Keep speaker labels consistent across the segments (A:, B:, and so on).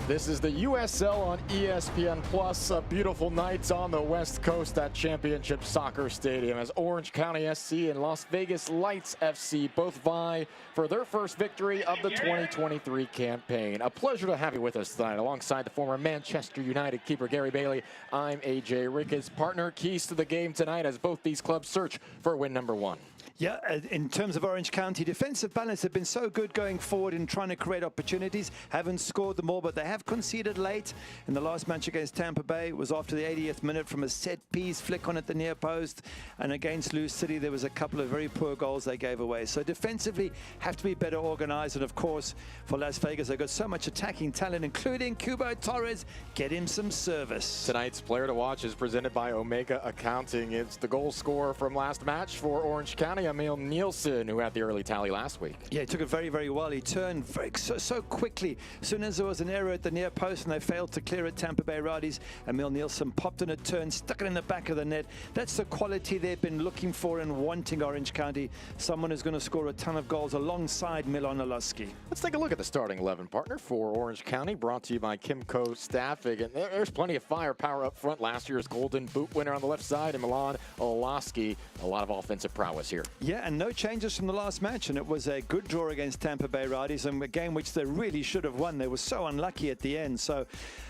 A: This is the USL on ESPN Plus. A beautiful night on the West Coast at Championship Soccer Stadium as Orange County SC and Las Vegas Lights FC both vie for their first victory of the 2023 campaign. A pleasure to have you with us tonight alongside the former Manchester United keeper Gary Bailey. I'm AJ Ricketts, partner. Keys to the game tonight as both these clubs search for win number one.
B: Yeah, in terms of Orange County, defensive balance have been so good going forward in trying to create opportunities. Haven't scored them all, but they have conceded late. In the last match against Tampa Bay, it was after the 80th minute from a set-piece flick on at the near post. And against Lewis City, there was a couple of very poor goals they gave away. So defensively, have to be better organized. And of course, for Las Vegas, they've got so much attacking talent, including Cubo Torres. Get him some service.
A: Tonight's player to watch is presented by Omega Accounting. It's the goal scorer from last match for Orange County, Emil Nielsen, who had the early tally last week.
B: Yeah, he took it very, very well. He turned so quickly. As soon as there was an error at the near post and they failed to clear it, Tampa Bay Rowdies, Emil Nielsen popped in a turn, stuck it in the back of the net. That's the quality they've been looking for and wanting, Orange County. Someone who's going to score a ton of goals alongside Milan Oluski.
A: Let's take a look at the starting 11, partner, for Orange County, brought to you by Kimco Staffing. And there's plenty of firepower up front. Last year's Golden Boot winner on the left side, and Milan Oluski. A lot of offensive prowess here.
B: Yeah, and no changes from the last match, and it was a good draw against Tampa Bay Rowdies, and a game which they really should have won. They were so unlucky at the end. So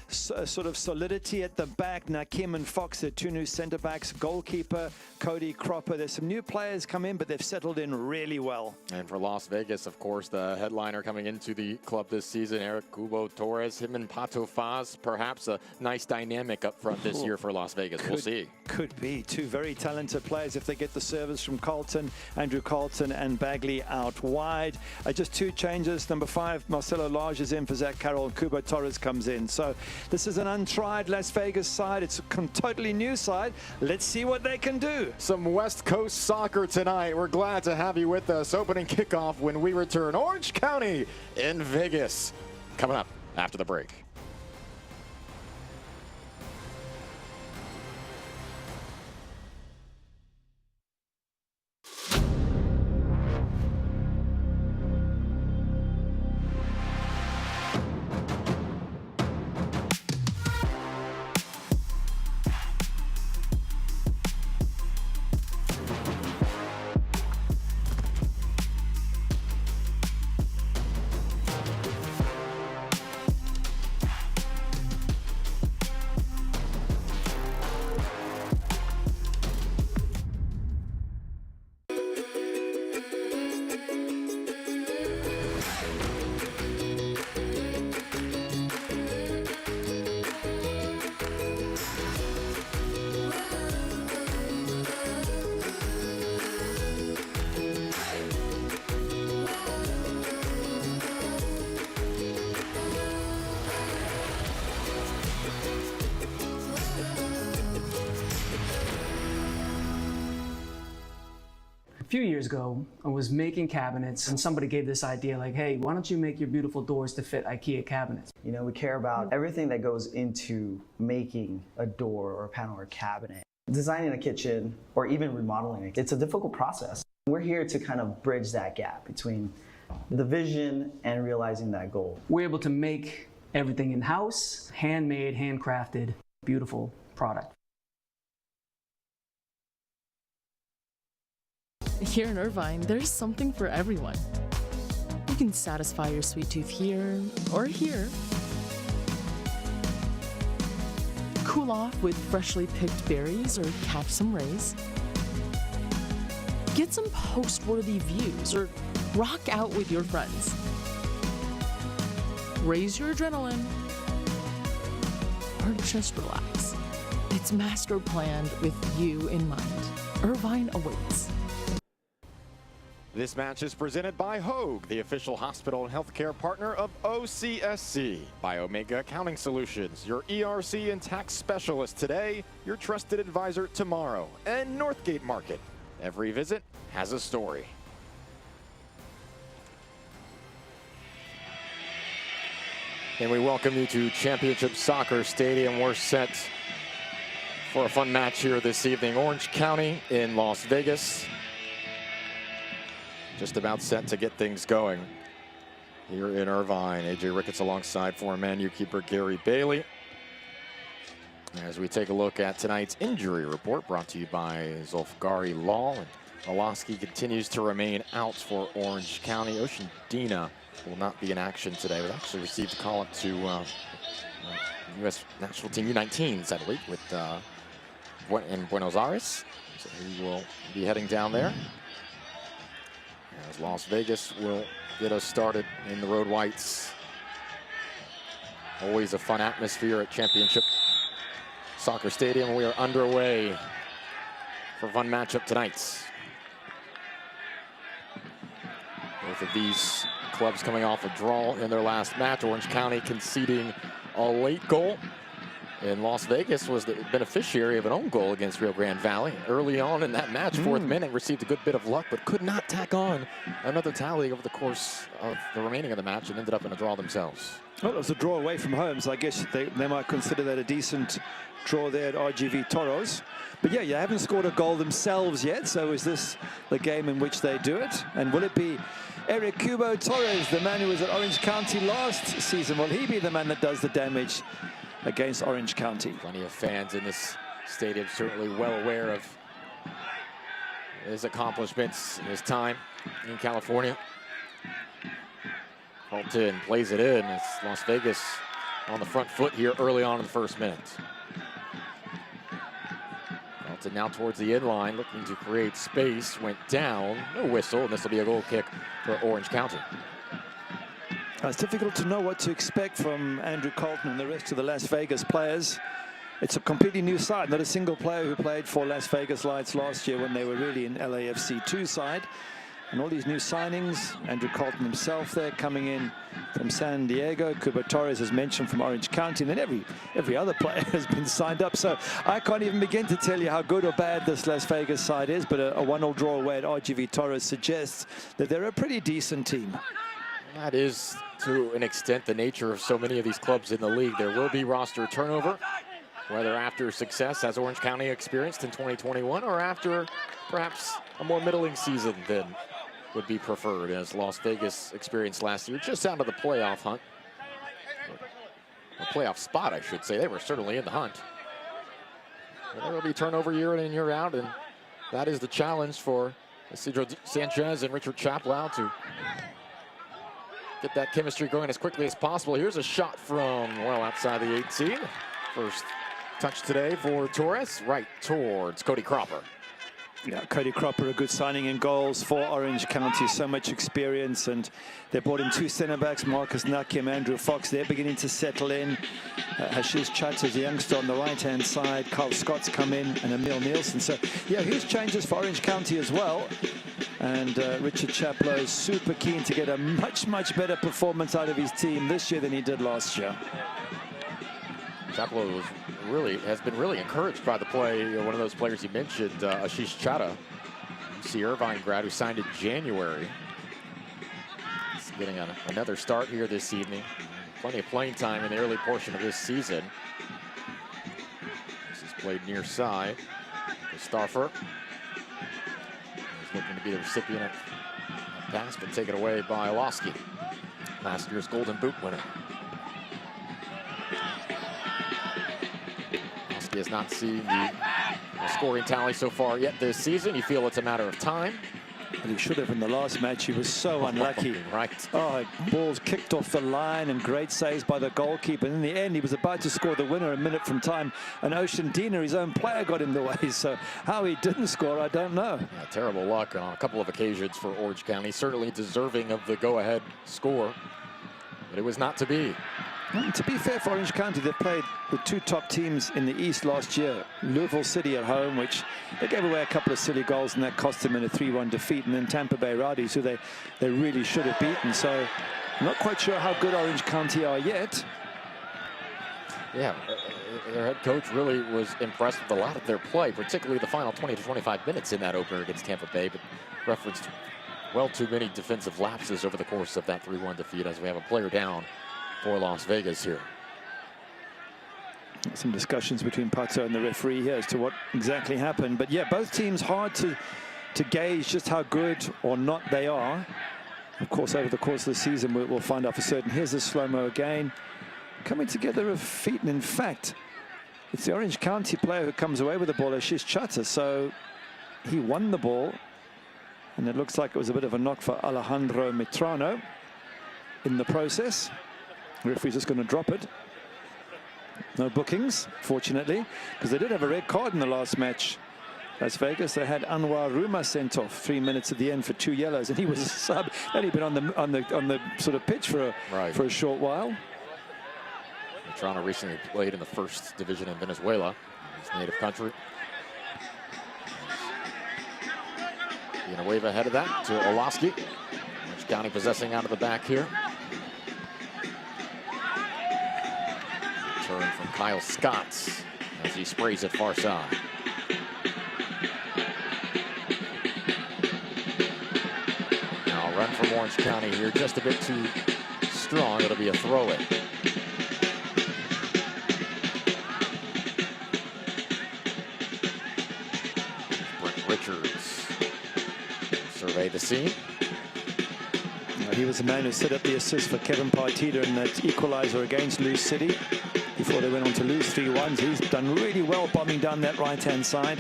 B: sort of solidity at the back. Nakim and Fox, their two new centre backs. Goalkeeper Cody Cropper. There's some new players come in, but they've settled in really well.
A: And for Las Vegas, of course, the headliner coming into the club this season, Eric Cubo Torres. Him and Pato Faz, perhaps a nice dynamic up front this year for Las Vegas. We'll see. Could
B: be two very talented players if they get the service from Carlton, Andrew Carlton and Bagley out wide. Just two changes. Number 5, Marcelo Lage is in for Zach Carroll, and Cubo Torres comes in. So this is an untried Las Vegas side. It's a totally new side. Let's see what they can do.
A: Some West Coast soccer tonight. We're glad to have you with us. Opening kickoff when we return. Orange County in Vegas. Coming up after the break.
C: A few years ago, I was making cabinets and somebody gave this idea like, hey, why don't you make your beautiful doors to fit IKEA cabinets?
D: You know, we care about everything that goes into making a door or a panel or a cabinet. Designing a kitchen or even remodeling it, it's a difficult process. We're here to kind of bridge that gap between the vision and realizing that goal.
C: We're able to make everything in-house, handmade, handcrafted, beautiful product.
E: Here in Irvine, there's something for everyone. You can satisfy your sweet tooth here or here. Cool off with freshly picked berries or catch some rays. Get some post-worthy views or rock out with your friends. Raise your adrenaline or just relax. It's master planned with you in mind. Irvine awaits.
A: This match is presented by Hoag, the official hospital and healthcare partner of OCSC. By Omega Accounting Solutions, your ERC and tax specialist today, your trusted advisor tomorrow. And Northgate Market. Every visit has a story. And we welcome you to Championship Soccer Stadium. We're set for a fun match here this evening. Orange County in Las Vegas. Just about set to get things going. here in Irvine. AJ Ricketts alongside former Man U keeper Gary Bailey. As we take a look at tonight's injury report, brought to you by Zulfgari Law. And Oloski continues to remain out for Orange County. Ocean Dina will not be in action today. We actually received a call-up to U.S. National Team U19s, I believe, with in Buenos Aires. So he will be heading down there. As Las Vegas will get us started in the Road Whites. Always a fun atmosphere at Championship Soccer Stadium. We are underway for a fun matchup tonight. Both of these clubs coming off a draw in their last match. Orange County conceding a late goal. And Las Vegas was the beneficiary of an own goal against Rio Grande Valley. Early on in that match, fourth minute, received a good bit of luck, but could not tack on another tally over the course of the remaining of the match and ended up in a draw themselves.
B: Well, it was a draw away from home, so I guess they might consider that a decent draw there at RGV Toros. But yeah, you haven't scored a goal themselves yet, so is this the game in which they do it? And will it be Eric Cubo Torres, the man who was at Orange County last season? Will he be the man that does the damage against Orange County?
A: Plenty of fans in this stadium, certainly well aware of his accomplishments, his time in California. Colton plays it in. It's Las Vegas on the front foot here early on in the first minute. Colton now towards the end line, looking to create space. Went down, no whistle, and this will be a goal kick for Orange County.
B: It's difficult to know what to expect from Andrew Colton and the rest of the Las Vegas players. It's a completely new side, not a single player who played for Las Vegas Lights last year when they were really an LAFC 2 side. And all these new signings, Andrew Colton himself there coming in from San Diego, Cubo Torres as mentioned from Orange County, and then every other player has been signed up. So I can't even begin to tell you how good or bad this Las Vegas side is, but a 1-0 draw away at RGV Torres suggests that they're a pretty decent team.
A: That is, to an extent, the nature of so many of these clubs in the league. There will be roster turnover, whether after success, as Orange County experienced in 2021, or after perhaps a more middling season than would be preferred, as Las Vegas experienced last year, just out of the playoff hunt. A playoff spot, I should say. They were certainly in the hunt. But there will be turnover year in and year out, and that is the challenge for Isidro Sanchez and Richard Chaplow to get that chemistry going as quickly as possible. Here's a shot from well outside the 18. First touch today for Torres, right towards Cody Cropper.
B: Yeah, Cody Cropper, a good signing in goals for Orange County. So much experience, and they brought in two centre-backs, Marcus Nucky and Andrew Fox. They're beginning to settle in. Hashish Chatters, the youngster on the right-hand side. Carl Scott's come in, and Emil Nielsen. So, yeah, huge changes for Orange County as well. And Richard Chaplow is super keen to get a much, much better performance out of his team this year than he did last year.
A: Chaplow has been really encouraged by the play. One of those players you mentioned, Ashish Chattha, UC Irvine grad who signed in January. He's getting another start here this evening. Plenty of playing time in the early portion of this season. This is played near side to Starfer. He's looking to be the recipient of a pass, but taken away by Oloski, last year's Golden Boot winner. He has not seen the scoring tally so far yet this season. You feel it's a matter of time.
B: And he should have in the last match. He was so unlucky.
A: Right.
B: Oh, balls kicked off the line and great saves by the goalkeeper. And in the end, he was about to score the winner a minute from time. And Ocean Dina, his own player, got in the way. So how he didn't score, I don't know.
A: Yeah, terrible luck on a couple of occasions for Orange County. Certainly deserving of the go-ahead score. But it was not to be.
B: To be fair for Orange County, they played the two top teams in the East last year. Louisville City at home, which they gave away a couple of silly goals, and that cost them in a 3-1 defeat. And then Tampa Bay Rowdies, who they really should have beaten. So I'm not quite sure how good Orange County are yet.
A: Yeah, their head coach really was impressed with a lot of their play, particularly the final 20 to 25 minutes in that opener against Tampa Bay, but referenced well too many defensive lapses over the course of that 3-1 defeat, as we have a player down for Las Vegas here.
B: Some discussions between Pato and the referee here as to what exactly happened. But yeah, both teams hard to gauge just how good or not they are. Of course, over the course of the season, we'll find out for certain. Here's the slow-mo again. Coming together of feet, and in fact, it's the Orange County player who comes away with the ball, Ashish Chatter. So he won the ball, and it looks like it was a bit of a knock for Alejandro Metrano in the process. The referee's just going to drop it. No bookings, fortunately, because they did have a red card in the last match. Las Vegas, they had Anwar Ruma sent off 3 minutes at the end for 2 yellows, and he was a sub. And he'd been on the sort of pitch for a short while.
A: Metrano recently played in the first division in Venezuela, his native country. Villanueva ahead of that to Olaski. Orange County possessing out of the back here. Turn from Kyle Scott as he sprays it far side. Now run from Orange County here, just a bit too strong. It'll be a throw-in. Brent Richards survey the scene.
B: He was the man who set up the assist for Kevin Partida in that equalizer against Luz City before they went on to lose 3-1. He's done really well bombing down that right-hand side.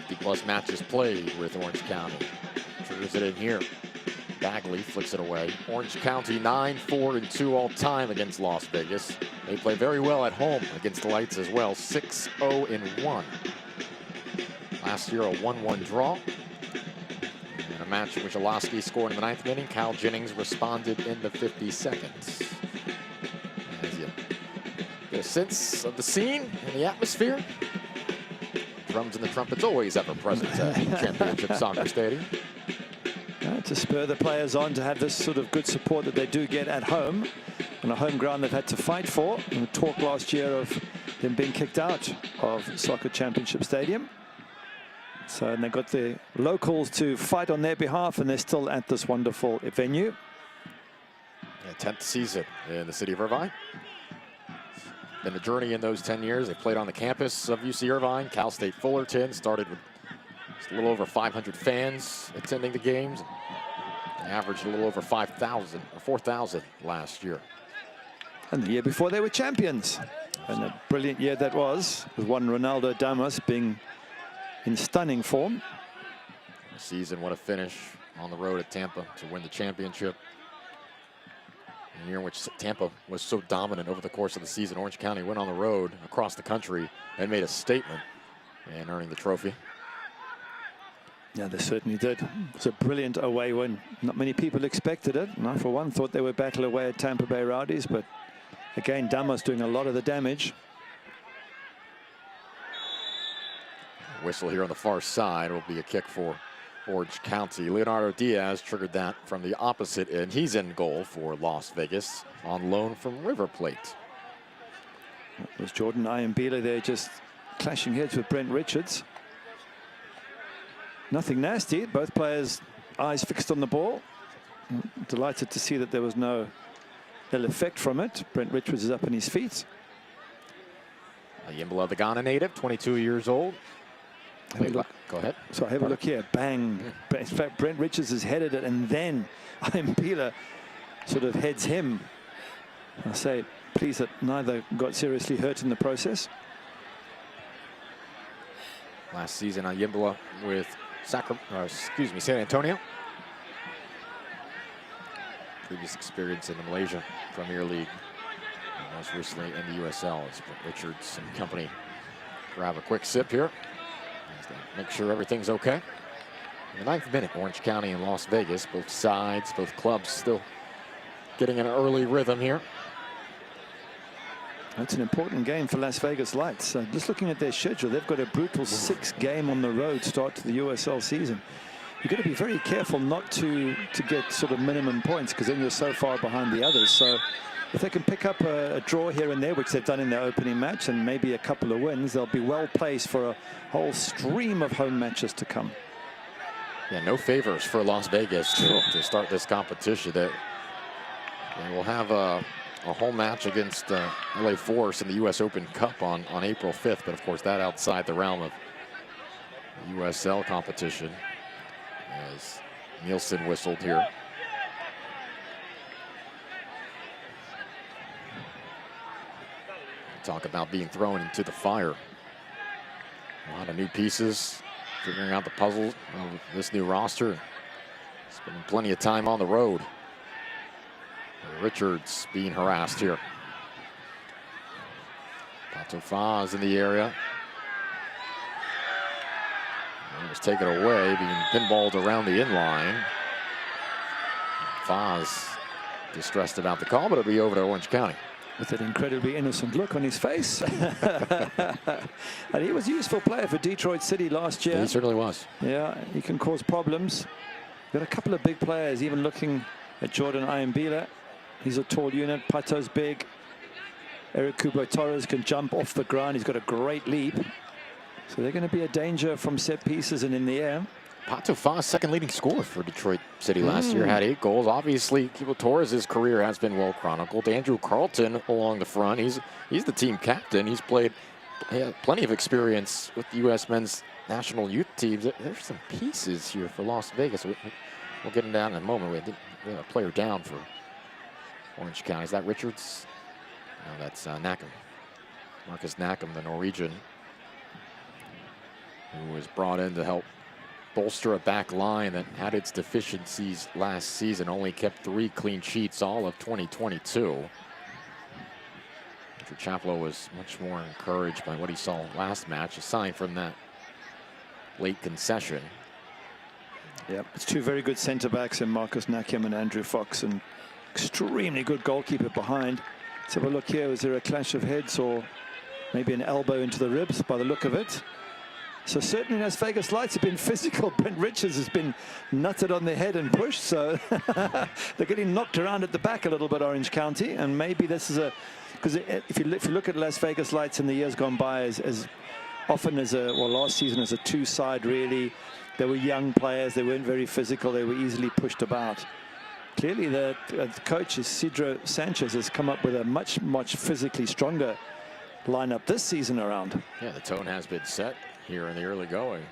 A: 50+ matches played with Orange County. Triggers it in here. Bagley flicks it away. Orange County 9-4-2 all time against Las Vegas. They play very well at home against the Lights as well. 6-0-1. Last year a 1-1 draw. In a match in which Olaski scored in the 9th inning, Cal Jennings responded in the 52nd. As you get a sense of the scene and the atmosphere. Drums and the trumpets always ever present at Championship Soccer Stadium.
B: To spur the players on to have this sort of good support that they do get at home, on a home ground they've had to fight for. And the talk last year of them being kicked out of Soccer Championship Stadium. So, and they got the locals to fight on their behalf, and they're still at this wonderful venue.
A: Yeah, 10th season in the city of Irvine. Been a journey in those 10 years. They played on the campus of UC Irvine. Cal State Fullerton started with just a little over 500 fans attending the games. They averaged a little over 5,000 or 4,000 last year.
B: And the year before they were champions. And a brilliant year that was, with one Ronaldo Damas being in stunning form.
A: The season, what a finish on the road at Tampa to win the championship. A year in which Tampa was so dominant over the course of the season. Orange County went on the road across the country and made a statement in earning the trophy.
B: Yeah, they certainly did. It was a brilliant away win. Not many people expected it. And I, for one, thought they would battle away at Tampa Bay Rowdies, but again, Damas doing a lot of the damage.
A: Whistle here on the far side will be a kick for Orange County. Leonardo Diaz triggered that from the opposite end. He's in goal for Las Vegas on loan from River Plate.
B: It was Jordan Ayambila there just clashing heads with Brent Richards. Nothing nasty. Both players' eyes fixed on the ball. Delighted to see that there was no ill effect from it. Brent Richards is up on his feet.
A: Yimbala, the Ghana native, 22 years old. Go ahead.
B: So have a look here. Bang. In fact, Brent Richards has headed it, and then Ayambila sort of heads him. I say, pleased that neither got seriously hurt in the process.
A: Last season, Yimbala with San Antonio. Previous experience in the Malaysia Premier League. And most recently in the USL. As Richards and company grab a quick sip here. Make sure everything's okay. In the 9th minute, Orange County and Las Vegas, both sides, both clubs still getting an early rhythm here.
B: That's an important game for Las Vegas Lights. Just looking at their schedule, they've got a brutal 6-game on the road start to the USL season. You've got to be very careful not to get sort of minimum points, because then you're so far behind the others. So if they can pick up a draw here and there, which they've done in their opening match, and maybe a couple of wins, they'll be well placed for a whole stream of home matches to come.
A: Yeah, no favors for Las Vegas to start this competition. They will have a home match against LA Force in the U.S. Open Cup on April 5th, but of course that outside the realm of USL competition, as Nielsen whistled here. Talk about being thrown into the fire. A lot of new pieces, figuring out the puzzle of this new roster. Spending plenty of time on the road. Richards being harassed here. Pato Faz in the area. And was taken away, being pinballed around the inline. Faz distressed about the call, but it'll be over to Orange County.
B: With an incredibly innocent look on his face. And he was a useful player for Detroit City last year.
A: He certainly was.
B: Yeah, he can cause problems. Got a couple of big players, even looking at Jordan Ayambila. He's a tall unit. Pato's big. Eric Kubo Torres can jump off the ground. He's got a great leap. So they're going to be a danger from set pieces and in the air.
A: Pato Faz, second leading scorer for Detroit City last year, had 8 goals. Obviously, Kubo Torres' career has been well chronicled. Andrew Carlton along the front. He's the team captain. He's played plenty of experience with the U.S. men's national youth teams. There's some pieces here for Las Vegas. We'll get them down in a moment. We have a player down for Orange County. Is that Richards? No, that's Nackham. Marcus Nackham, the Norwegian, who was brought in to help bolster a back line that had its deficiencies last season. Only kept 3 clean sheets all of 2022. Andrew Chaplow was much more encouraged by what he saw last match, aside from that late concession.
B: Yep, it's 2 very good centre backs in Marcus Nackham and Andrew Fox, and extremely good goalkeeper behind. Let's have a look here. Was there a clash of heads or maybe an elbow into the ribs by the look of it? So certainly Las Vegas Lights have been physical. Brent Richards has been nutted on the head and pushed, so they're getting knocked around at the back a little bit, Orange County. And maybe this is because if you look at Las Vegas Lights in the years gone by, as often as last season as a 2-side, really, they were young players. They weren't very physical. They were easily pushed about. Clearly the coach, Isidro Sanchez, has come up with a much physically stronger lineup this season around.
A: Yeah, the tone has been set here in the early going.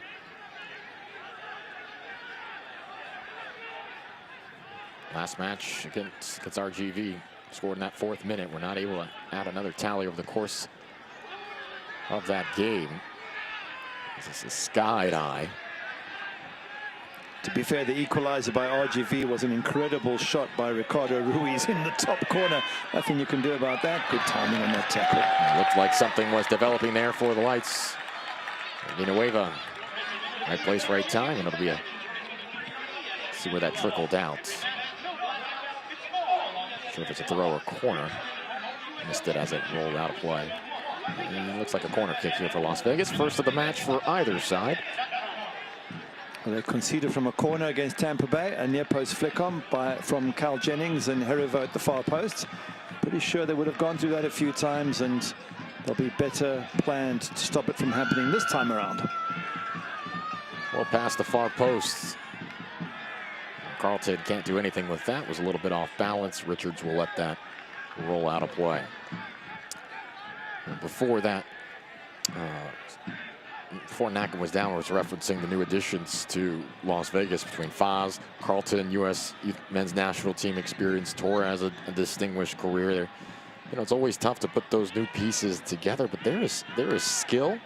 A: Last match against RGV, scored in that 4th minute. We're not able to add another tally over the course of that game. This is skied eye.
B: To be fair, the equalizer by RGV was an incredible shot by Ricardo Ruiz in the top corner. Nothing you can do about that. Good timing on that tackle.
A: It looked like something was developing there for the Lights. Villanueva, right place, right time, and it'll be see where that trickled out. Not sure if it's a throw or corner. Missed it as it rolled out of play. And it looks like a corner kick here for Las Vegas. First of the match for either side.
B: Well, they conceded from a corner against Tampa Bay, a near post flick on from Cal Jennings and Herivo at the far post. Pretty sure they would have gone through that a few times, and they'll be better planned to stop it from happening this time around.
A: Well, past the far post. Carlton can't do anything with that. Was a little bit off balance. Richards will let that roll out of play. And before that, before Nackham was down, I was referencing the new additions to Las Vegas between Faz, Carlton, U.S. men's national team experience. Torres, a distinguished career there. You know, it's always tough to put those new pieces together, but there is skill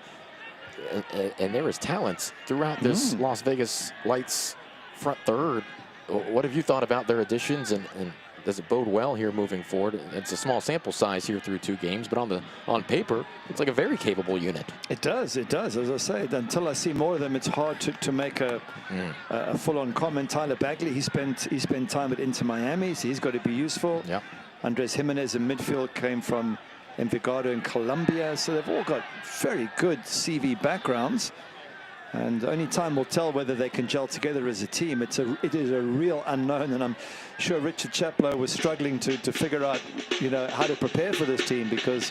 A: and there is talent throughout this Las Vegas Lights front third. What have you thought about their additions, and does it bode well here moving forward? It's a small sample size here through 2 games, but on paper, it's like a very capable unit. It
B: does. As I say, until I see more of them, it's hard to make a full-on comment. Tyler Bagley, he spent time at Inter Miami, so he's got to be useful.
A: Yeah.
B: Andres Jimenez in midfield came from Envigado in Colombia, so they've all got very good CV backgrounds. And only time will tell whether they can gel together as a team. It is a real unknown, and I'm sure Richard Chaplow was struggling to figure out, you know, how to prepare for this team, because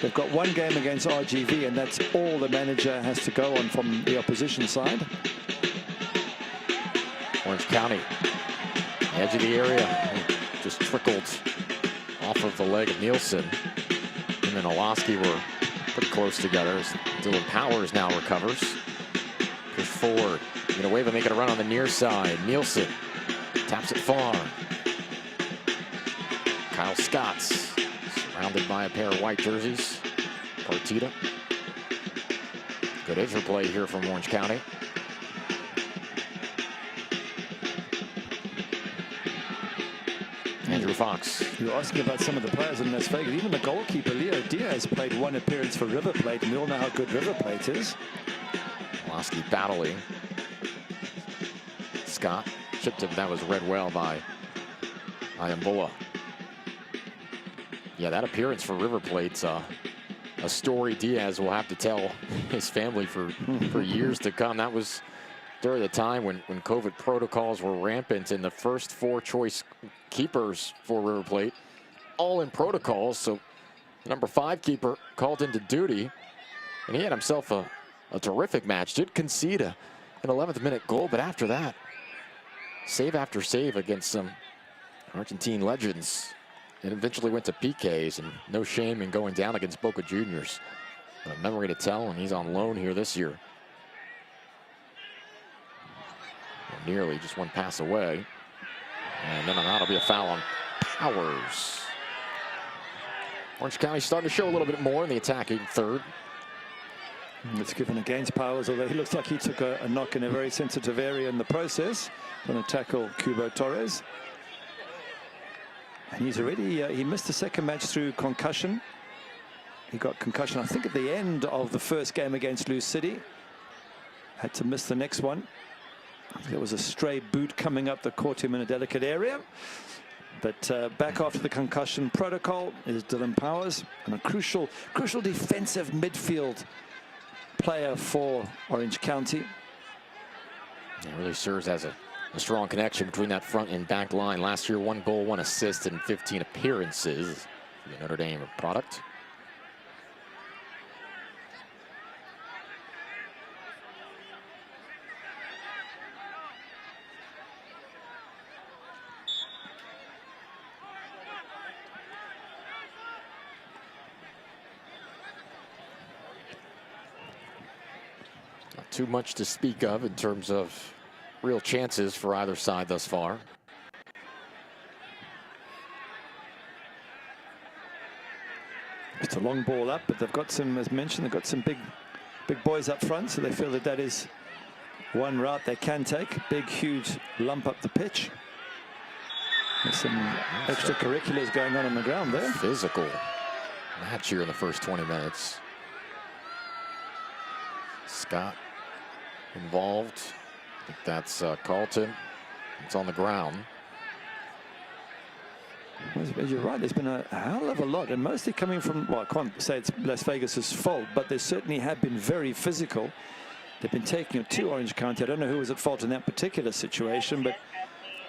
B: they've got 1 game against RGV, and that's all the manager has to go on from the opposition side.
A: Orange County, edge of the area, just trickled off of the leg of Nielsen. Him and Olaski were pretty close together. Dylan Powers now recovers. Push forward. Villanueva making a run on the near side. Nielsen taps it far. Kyle Scott's surrounded by a pair of white jerseys. Partita. Good interplay here from Orange County. Andrew Fox.
B: You're asking about some of the players in Las Vegas. Even the goalkeeper, Leo Diaz, played one appearance for River Plate, and we all know how good River Plate is.
A: Lasky battling. Scott chipped him. That was read well by Ayambola. Yeah, that appearance for River Plate's a story Diaz will have to tell his family for years to come. That was during the time when COVID protocols were rampant, and the first 4 choice keepers for River Plate all in protocols. So the number 5 keeper called into duty, and he had himself a terrific match. Did concede an 11th minute goal, but after that, save after save against some Argentine legends. It eventually went to PKs, and no shame in going down against Boca Juniors. A memory to tell, and he's on loan here this year. Nearly just one pass away. And then that'll be a foul on Powers. Orange County starting to show a little bit more in the attacking third.
B: It's given against Powers, although he looks like he took a knock in a very sensitive area in the process. Going to tackle Cubo Torres. And he's already, he missed the second match through concussion. He got concussion, I think, at the end of the first game against Lou City. Had to miss the next one. There was a stray boot coming up that caught him in a delicate area. But back after the concussion protocol is Dylan Powers, and a crucial defensive midfield player for Orange County.
A: It really serves as a strong connection between that front and back line. Last year, 1 goal, 1 assist, and 15 appearances. The Notre Dame product. Not too much to speak of in terms of real chances for either side thus far.
B: It's a long ball up, but they've got some, as mentioned, they've got some big boys up front, so they feel that that is one route they can take. Big, huge lump up the pitch. There's some extracurriculars going on the ground there.
A: Physical match here in the first 20 minutes. Scott involved. I think that's Carlton. It's on the ground.
B: You're right, there's been a hell of a lot, and mostly coming from, well, I can't say it's Las Vegas's fault, but they certainly have been very physical. They've been taking it to Orange County. I don't know who was at fault in that particular situation, but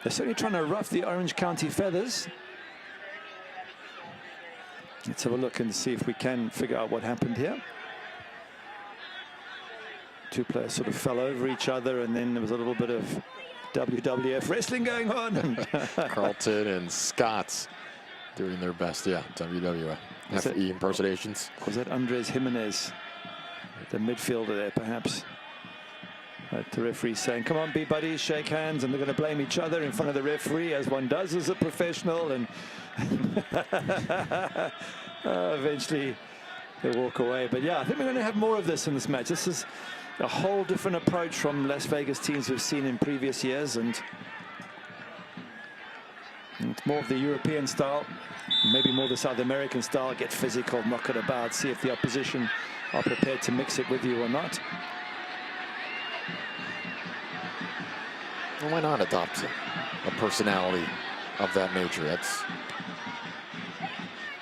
B: they're certainly trying to rough the Orange County feathers. Let's have a look and see if we can figure out what happened here. 2 players sort of fell over each other, and then there was a little bit of WWF wrestling going on.
A: Carlton and Scott's doing their best. Yeah, WWF FE impersonations.
B: Was that Andres Jimenez, the midfielder there, perhaps? The referee saying, come on, be buddies, shake hands, and they're going to blame each other in front of the referee, as one does as a professional, and eventually they walk away. But yeah, I think we're going to have more of this in this match. This is a whole different approach from Las Vegas teams we've seen in previous years, and it's more of the European style, maybe more the South American style. Get physical, knock it about, see if the opposition are prepared to mix it with you or not.
A: Well, why not adopt a personality of that nature? That's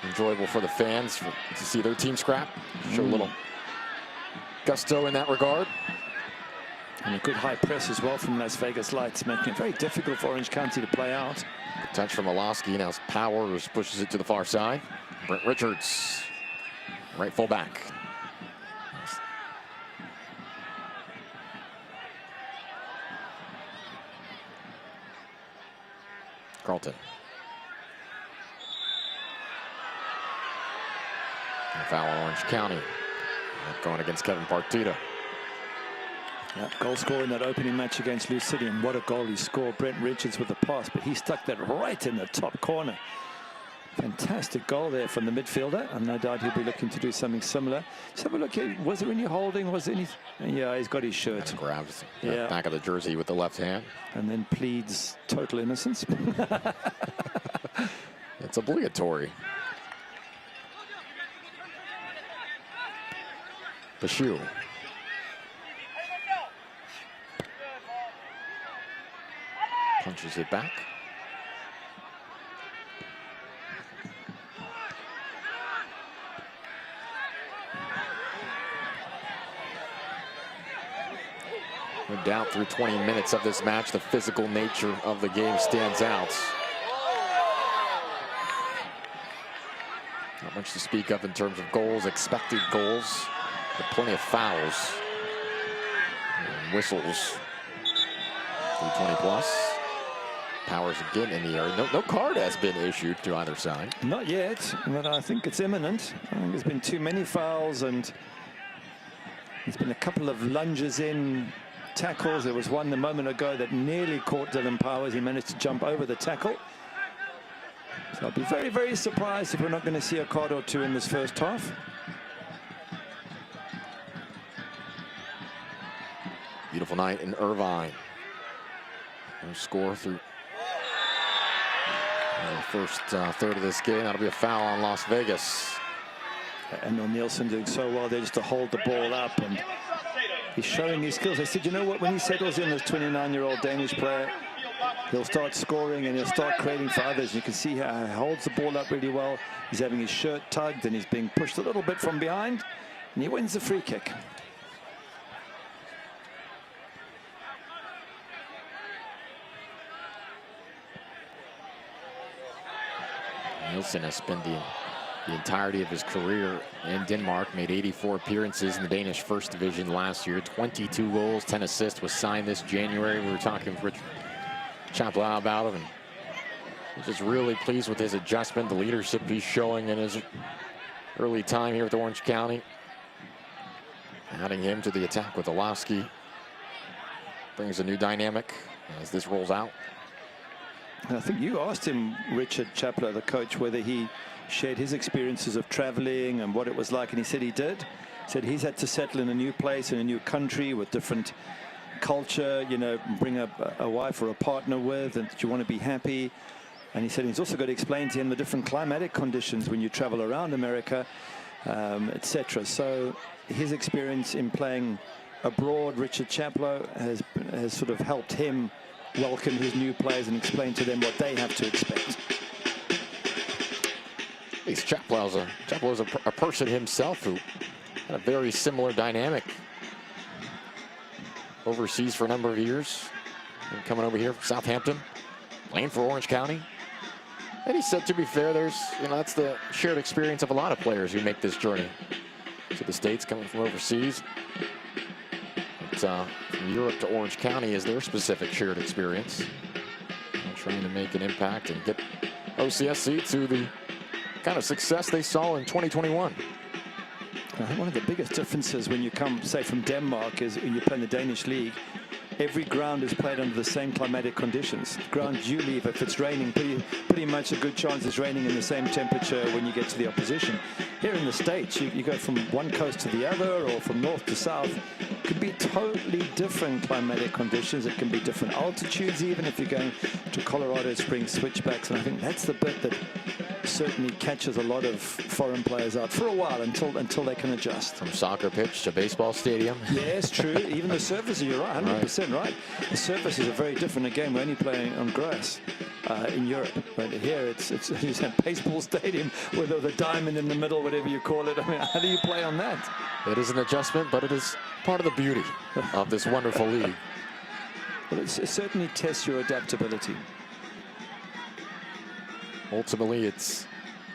A: enjoyable for the fans to see their team scrap. Show a little gusto in that regard.
B: And a good high press as well from Las Vegas Lights, making it very difficult for Orange County to play out.
A: Good touch from Oloski. Now Powers pushes it to the far side. Brent Richards, right fullback. Carlton. And a foul on Orange County. Going against Kevin Partita.
B: Yeah, goal scorer in that opening match against Lucidian. What a goal he scored. Brent Richards with the pass, but he stuck that right in the top corner. Fantastic goal there from the midfielder, and no doubt he'll be looking to do something similar. Let's have a look here. Was there any holding? Was there any? Yeah, he's got his shirt.
A: Grabs the back of the jersey with the left hand.
B: And then pleads total innocence.
A: It's obligatory. Bashu. Punches it back. No doubt through 20 minutes of this match, the physical nature of the game stands out. Not much to speak of in terms of goals, expected goals, but plenty of fouls and whistles. 320 plus. Powers again in the area. No card has been issued to either side.
B: Not yet, but I think it's imminent. I think there's been too many fouls, and there's been a couple of lunges in, tackles. There was one a moment ago that nearly caught Dylan Powers. He managed to jump over the tackle. So I'll be very, very surprised if we're not going to see a card or two in this first half.
A: Beautiful night in Irvine. No score through the first third of this game. That'll be a foul on Las Vegas.
B: And Nielsen doing so well there just to hold the ball up, and he's showing his skills. I said, you know what, when he settles in, this 29-year-old Danish player, he'll start scoring and he'll start creating for others. You can see how he holds the ball up really well. He's having his shirt tugged and he's being pushed a little bit from behind, and he wins the free kick.
A: Nielsen has spent the entirety of his career in Denmark, made 84 appearances in the Danish First Division last year, 22 goals, 10 assists, was signed this January. We were talking with Rich Chaplau about him, and he's just really pleased with his adjustment, the leadership he's showing in his early time here with Orange County. Adding him to the attack with Olowski brings a new dynamic as this rolls out.
B: And I think you asked him, Richard Chaplau, the coach, whether he shared his experiences of traveling and what it was like, and he said he did. He said he's had to settle in a new place, in a new country with different culture, you know, bring a wife or a partner with, and you want to be happy. And he said he's also got to explain to him the different climatic conditions when you travel around America, etc. So his experience in playing abroad, Richard Chaplau, has sort of helped him welcome his new players and explain to them what they have to expect.
A: Chaplau's a person himself who had a very similar dynamic overseas for a number of years, and coming over here from Southampton, playing for Orange County. And he said, to be fair, that's the shared experience of a lot of players who make this journey to the States, coming from overseas. But, from Europe to Orange County is their specific shared experience. And trying to make an impact and get OCSC to the kind of success they saw in 2021.
B: I think one of the biggest differences when you come, say, from Denmark is when you play in the Danish league, every ground is played under the same climatic conditions. The ground you leave, if it's raining, pretty much a good chance it's raining in the same temperature when you get to the opposition. Here in the States, you go from one coast to the other or from north to south. It could be totally different climatic conditions. It can be different altitudes, even if you're going to Colorado Springs switchbacks. And I think that's the bit that certainly catches a lot of foreign players out for a while until they can adjust.
A: From soccer pitch to baseball stadium.
B: Yes, true. Even the surface, you're right, 100% right. The surface is a very different game. We're only playing on grass in Europe, but here it's a baseball stadium with the diamond in the middle, whatever you call it. I mean, how do you play on that?
A: It is an adjustment, but it is part of the beauty of this wonderful league.
B: Well, it certainly tests your adaptability.
A: Ultimately, it's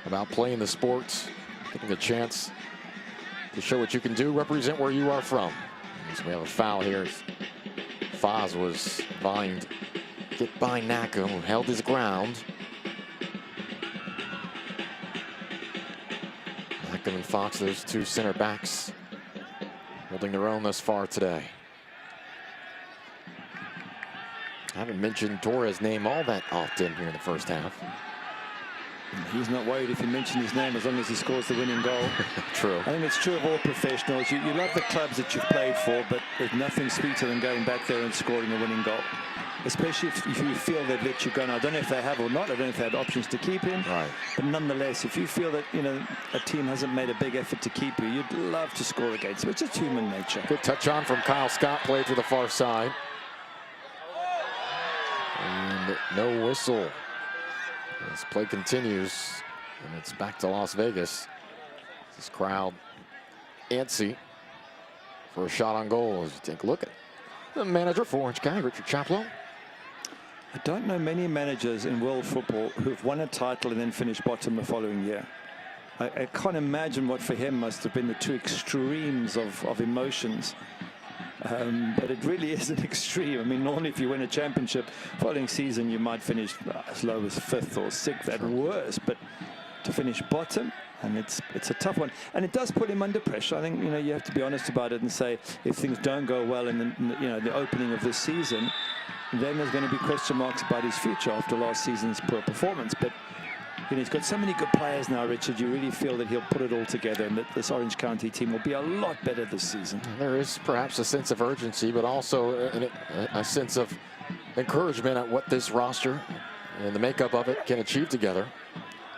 A: about playing the sport, getting a chance to show what you can do, represent where you are from. So we have a foul here. Foz was vying to get by Naka, who held his ground. Naka and Fox, those two center backs, holding their own thus far today. I haven't mentioned Torres' name all that often here in the first half.
B: He's not worried if you mention his name as long as he scores the winning goal.
A: True.
B: I think it's true of all professionals. You love the clubs that you've played for, but there's nothing sweeter than going back there and scoring a winning goal. Especially if you feel they've let you go. Now, I don't know if they have or not. I don't know if they had options to keep him.
A: Right.
B: But nonetheless, if you feel that, you know, a team hasn't made a big effort to keep you, you'd love to score against them. It's just human nature.
A: Good touch on from Kyle Scott, played to the far side. And no whistle. This play continues, and it's back to Las Vegas. This crowd antsy for a shot on goal. As you take a look at the manager for Orange County, Richard Chaplow.
B: I don't know many managers in world football who've won a title and then finished bottom the following year. I can't imagine what for him must have been the two extremes of emotions. But it really is an extreme. I mean, normally if you win a championship following season, you might finish as low as 5th or 6th at worst. But to finish bottom, and it's a tough one. And it does put him under pressure. I think, you know, you have to be honest about it and say if things don't go well in the opening of this season, then there's going to be question marks about his future after last season's poor performance. But you know, he's got so many good players now, Richard. You really feel that he'll put it all together and that this Orange County team will be a lot better this season.
A: There is perhaps a sense of urgency, but also a sense of encouragement at what this roster and the makeup of it can achieve together.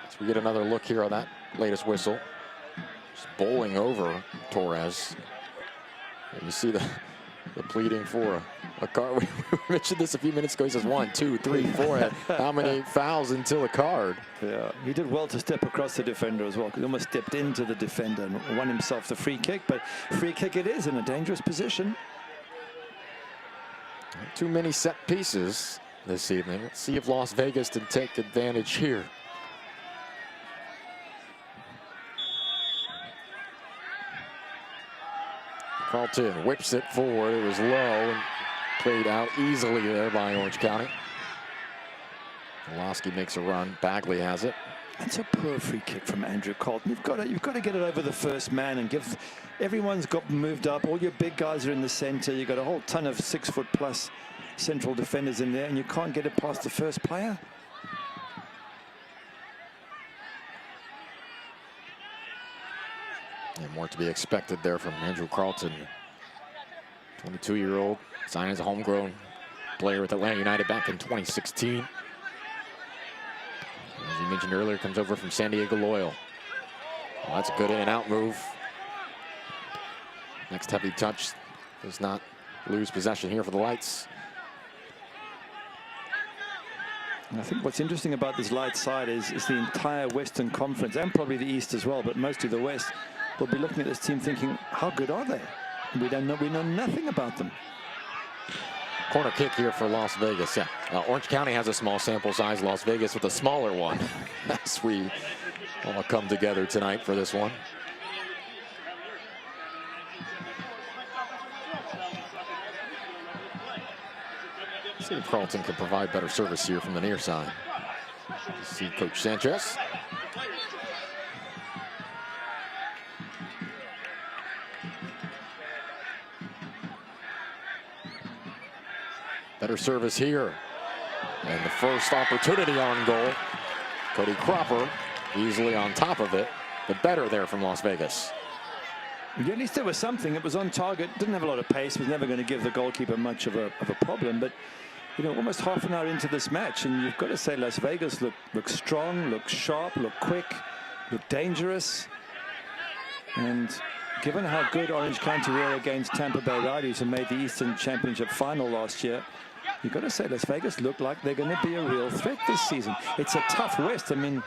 A: As we get another look here on that latest whistle. Just bowling over Torres. And you see the pleading for a card. We mentioned this a few minutes ago. He says 1, 2, 3, 4. How many fouls until a card?
B: Yeah, he did well to step across the defender as well. He almost stepped into the defender and won himself the free kick. But free kick it is in a dangerous position.
A: Too many set pieces this evening. Let's see if Las Vegas can take advantage here. Carlton whips it forward. It was low and played out easily there by Orange County. Wolowski makes a run. Bagley has it.
B: It's a poor free kick from Andrew Carlton. You've got to get it over the first man and give. Everyone's got moved up. All your big guys are in the center. You've got a whole ton of 6-foot+ central defenders in there, and you can't get it past the first player.
A: And more to be expected there from Andrew Carlton. 22-year-old, signed as a homegrown player with Atlanta United back in 2016. As you mentioned earlier, comes over from San Diego Loyal. Well, that's a good in and out move. Next heavy touch does not lose possession here for the Lights.
B: And I think what's interesting about this Light side is the entire Western Conference, and probably the East as well, but mostly the West, will be looking at this team thinking, how good are they? We know nothing about them.
A: Corner kick here for Las Vegas. Yeah, Orange County has a small sample size. Las Vegas with a smaller one. As we all come together tonight for this one. See if Carlton can provide better service here from the near side. See Coach Sanchez. Better service here. And the first opportunity on goal. Cody Cropper easily on top of it. But better there from Las Vegas.
B: Yeah, at least there was something. It was on target. Didn't have a lot of pace. Was never going to give the goalkeeper much of a problem. But, you know, almost half an hour into this match, and you've got to say Las Vegas look strong, look sharp, look quick, look dangerous. And given how good Orange County were against Tampa Bay Rowdies, who made the Eastern Championship final last year, you've got to say Las Vegas look like they're going to be a real threat this season. It's a tough West. I mean,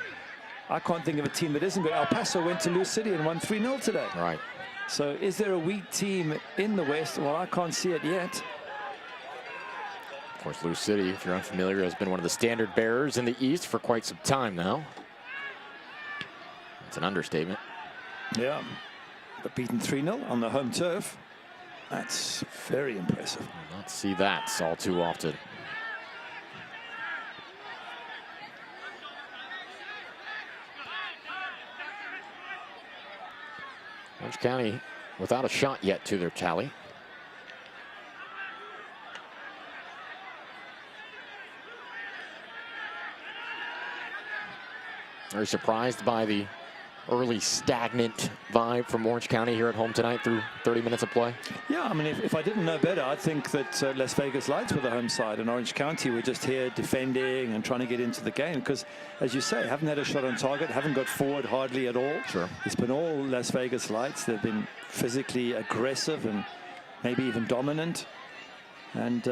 B: I can't think of a team that isn't good. El Paso went to Lou City and won 3-0 today.
A: Right.
B: So is there a weak team in the West? Well, I can't see it yet.
A: Of course, Lou City, if you're unfamiliar, has been one of the standard bearers in the East for quite some time now. It's an understatement.
B: Yeah. But beaten 3-0 on the home turf. That's very impressive.
A: We'll not see that all too often. Orange County without a shot yet to their tally. Are you surprised by the early stagnant vibe from Orange County here at home tonight through 30 minutes of play?
B: Yeah, I mean, if I didn't know better, I'd think that Las Vegas Lights were the home side and Orange County were just here defending and trying to get into the game. Because, as you say, haven't had a shot on target, haven't got forward hardly at all.
A: Sure.
B: It's been all Las Vegas Lights. They've been physically aggressive and maybe even dominant. And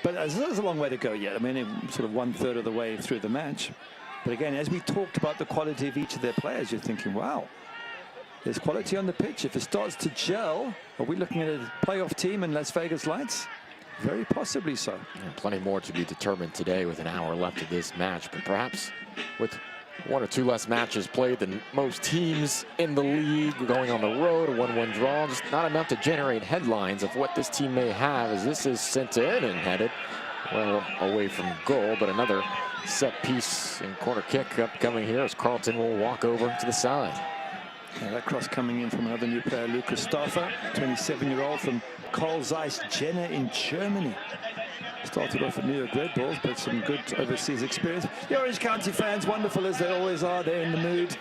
B: but there's a long way to go yet. I mean, sort of 1/3 of the way through the match. But again, as we talked about the quality of each of their players, you're thinking, wow, there's quality on the pitch. If it starts to gel, are we looking at a playoff team in Las Vegas Lights? Very possibly so.
A: And plenty more to be determined today with an hour left of this match. But perhaps with 1 or 2 less matches played than most teams in the league, going on the road, a 1-1 draw, just not enough to generate headlines of what this team may have, as this is sent in and headed well away from goal. But another set piece and corner kick upcoming here as Carlton will walk over to the side.
B: Yeah, that cross coming in from another new player, Lucas Staffer, 27-year-old from Carl Zeiss Jena in Germany. Started off at New York Red Bulls, but some good overseas experience. The Orange County fans, wonderful as they always are, they're in the mood.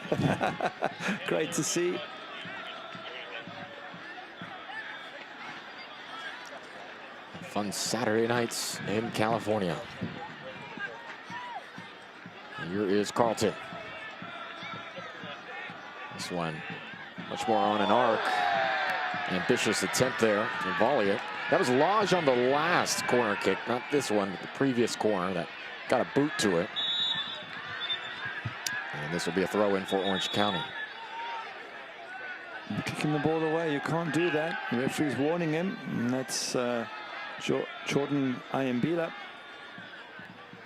B: Great to see.
A: Fun Saturday nights in California. Here is Carlton. This one much more on an arc. Ambitious attempt there to volley it. That was Lodge on the last corner kick, not this one, but the previous corner that got a boot to it. And this will be a throw in for Orange County.
B: Kicking the ball away, you can't do that. The referee's warning him, and that's Jordan Ayambila.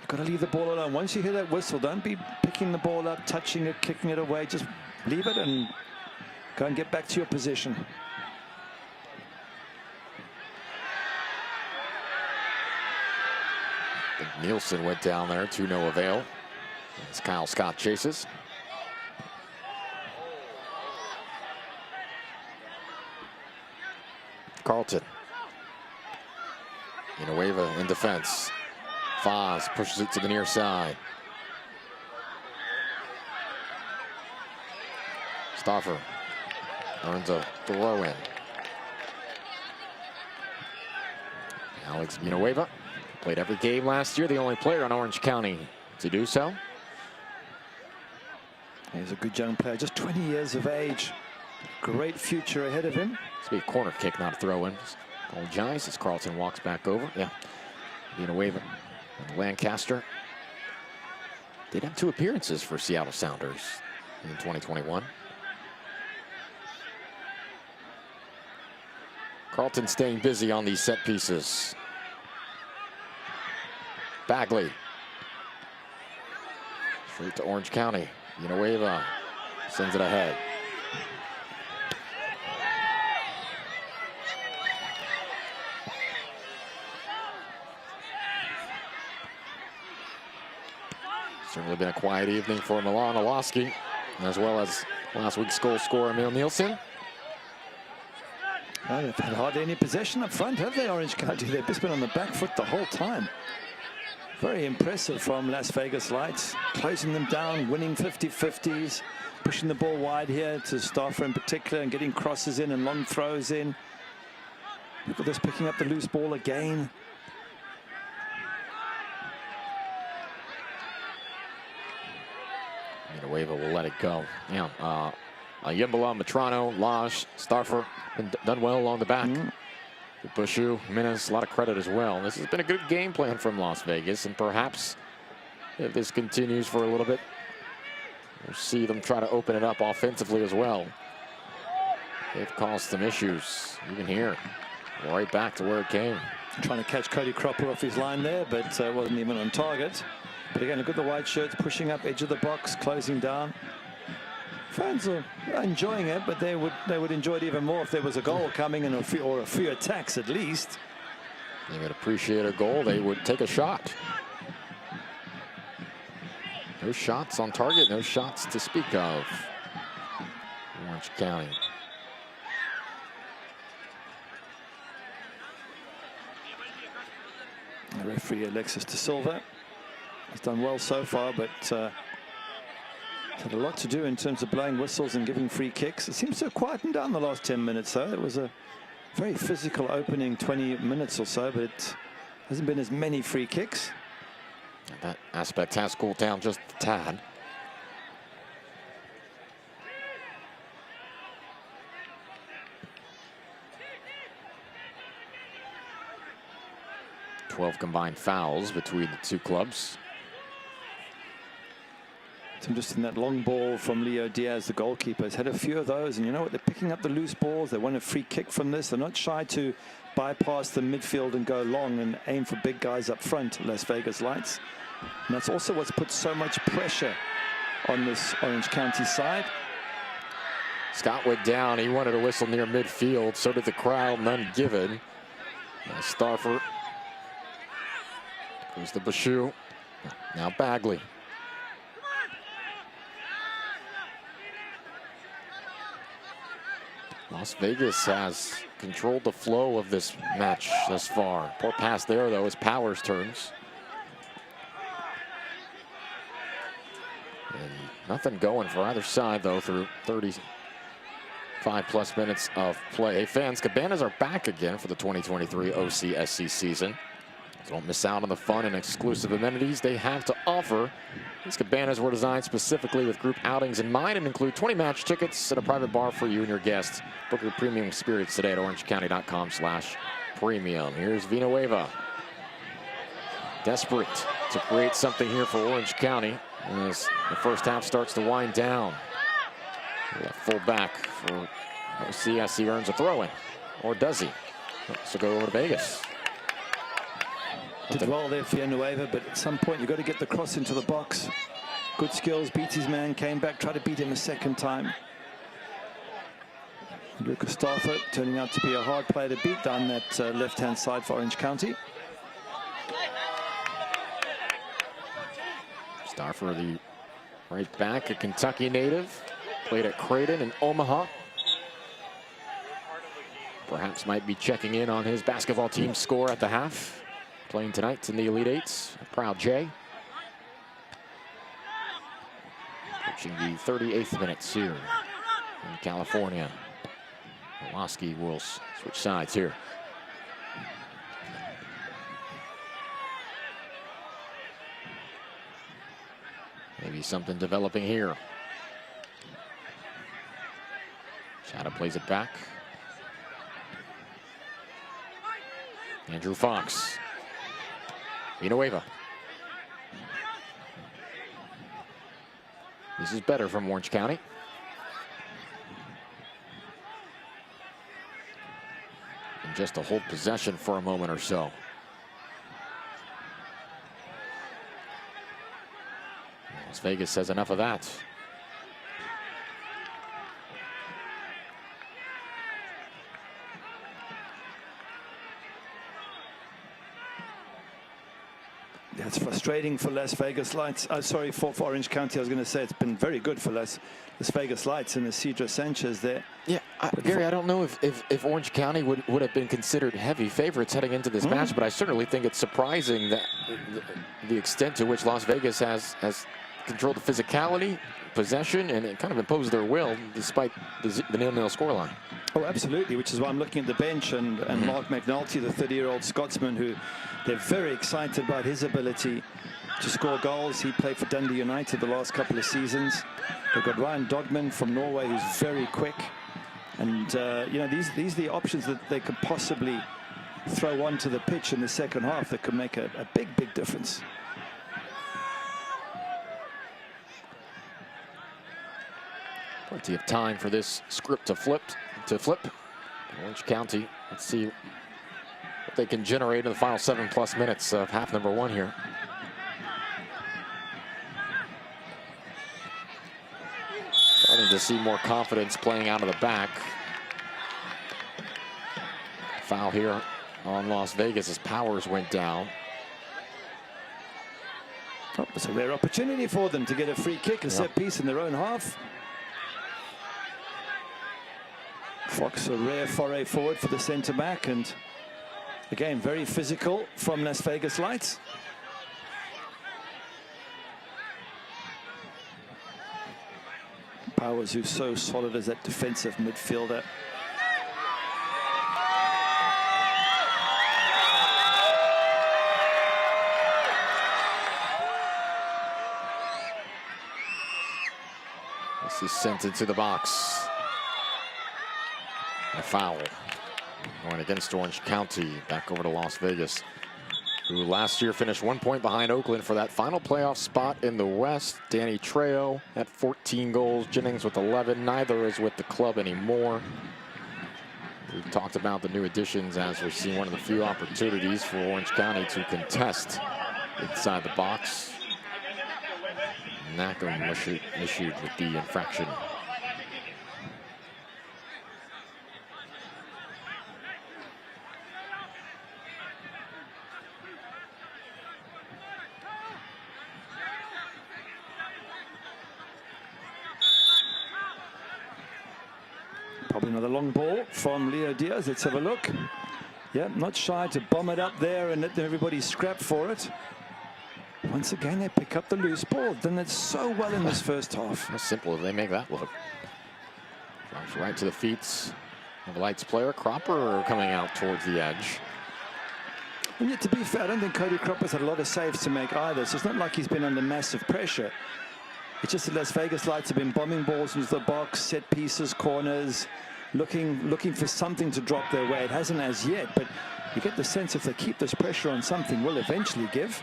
B: You've got to leave the ball alone. Once you hear that whistle, don't be picking the ball up, touching it, kicking it away. Just leave it and go and get back to your position.
A: I think Nielsen went down there to no avail as Kyle Scott chases. Carlton. Villanueva in defense. Foz pushes it to the near side. Stoffer earns a throw in. Alex Villanueva played every game last year, the only player on Orange County to do so.
B: He's a good young player, just 20 years of age. Great future ahead of him.
A: This will be a corner kick, not a throw in. Apologize as Carlton walks back over. Yeah, Villanueva and Lancaster. They'd have 2 appearances for Seattle Sounders in 2021. Carlton staying busy on these set pieces. Bagley. Straight to Orange County. Villanueva sends it ahead. Certainly been a quiet evening for Milan Oloski, as well as last week's goal scorer Emil Nielsen.
B: Well, they've had hardly any possession up front, have they, Orange County? They've just been on the back foot the whole time. Very impressive from Las Vegas Lights, closing them down, winning 50-50s, pushing the ball wide here to Staffer in particular, and getting crosses in and long throws in. Look at this, picking up the loose ball again.
A: Villanueva will let it go. Yeah, Yimbala, Matrano, Lodge, Staffer, done well along the back. Bushu, Minas, a lot of credit as well. This has been a good game plan from Las Vegas, and perhaps if this continues for a little bit, we'll see them try to open it up offensively as well. They've caused some issues, even here. Right back to where it came.
B: Trying to catch Cody Cropper off his line there, but wasn't even on target. But again, look at the white shirts pushing up edge of the box, closing down. Fans are enjoying it, but they would enjoy it even more if there was a goal coming and a few attacks at least.
A: They would appreciate a goal. They would take a shot. No shots on target, no shots to speak of. Orange County.
B: The referee Alexis De Silva has done well so far, but Had a lot to do in terms of blowing whistles and giving free kicks. It seems to have quietened down the last 10 minutes, though. It was a very physical opening 20 minutes or so, but it hasn't been as many free kicks.
A: That aspect has cooled down just a tad. "12 combined fouls between the two clubs."
B: It's interesting, that long ball from Leo Diaz, the goalkeeper, has had a few of those. And you know what? They're picking up the loose balls. They want a free kick from this. They're not shy to bypass the midfield and go long and aim for big guys up front, Las Vegas Lights. And that's also what's put so much pressure on this Orange County side.
A: Scott went down. He wanted a whistle near midfield. So did the crowd. None given. Starford goes to Bashu. Now Bagley. Las Vegas has controlled the flow of this match thus far. Poor pass there, though, as Powers turns. And nothing going for either side, though, through 35+ minutes of play. Fans, Cabanas are back again for the 2023 OCSC season. So don't miss out on the fun and exclusive amenities they have to offer. These cabanas were designed specifically with group outings in mind and include 20 match tickets and a private bar for you and your guests. Book your premium experience today at orangecounty.com/premium. Here's Villanueva. Desperate to create something here for Orange County as the first half starts to wind down. Full back for OCSC earns a throw-in, or does he? So go over to Vegas.
B: Did well there for Villanueva, but at some point you've got to get the cross into the box. Good skills, beats his man, came back, tried to beat him a second time. Lucas Stafford turning out to be a hard player to beat down that left-hand side for Orange County.
A: Stafford, the right back, a Kentucky native, played at Creighton and Omaha. Perhaps might be checking in on his basketball team's score at the half. Playing tonight in the Elite Eights, a proud Jay. Approaching the 38th minutes here in California. Woloski will switch sides here. Maybe something developing here. Chata plays it back. Andrew Fox. Villanueva. This is better from Orange County. And just to hold possession for a moment or so. Las Vegas says enough of that.
B: That's frustrating for Las Vegas Lights. Sorry, for Orange County. I was going to say it's been very good for Las Vegas Lights and Isidro Sanchez there.
A: Yeah, Gary, I don't know if Orange County would have been considered heavy favorites heading into this match, but I certainly think it's surprising that the extent to which Las Vegas has controlled the physicality, possession, and it kind of imposed their will despite the 0-0 scoreline.
B: Oh, absolutely, which is why I'm looking at the bench and Mark McNulty, the 30-year-old Scotsman, who they're very excited about his ability to score goals. He played for Dundee United the last couple of seasons. They've got Ryan Dogman from Norway, who's very quick. And, you know, these are the options that they could possibly throw onto the pitch in the second half that could make a big, big difference.
A: Plenty of time for this script to flip. Orange County, let's see what they can generate in the final 7+ minutes of half number 1 here. Starting to see more confidence playing out of the back. Foul here on Las Vegas as Powers went down.
B: Oh, it's a rare opportunity for them to get a free kick, a set piece in their own half. Fox, a rare foray forward for the centre back, and again very physical from Las Vegas Lights. Powers, who's so solid as that defensive midfielder.
A: This is sent into the box. A foul going against Orange County. Back over to Las Vegas, who last year finished 1 point behind Oakland for that final playoff spot in the West. Danny Trejo at 14 goals, Jennings with 11. Neither is with the club anymore. We've talked about the new additions as we've seen one of the few opportunities for Orange County to contest inside the box. Nackham issued with the infraction.
B: Probably another long ball from Leo Diaz. Let's have a look. Yeah, not shy to bomb it up there and let everybody scrap for it. Once again, they pick up the loose ball. Done it so well in this first half.
A: How simple they make that look. Drives right to the feet of the Lights player. Cropper coming out towards the edge.
B: And yet, to be fair, I don't think Cody Cropper's had a lot of saves to make either. So it's not like he's been under massive pressure. It's just that Las Vegas Lights have been bombing balls into the box, set pieces, corners, looking for something to drop their way. It hasn't as yet, but you get the sense if they keep this pressure on, something will eventually give.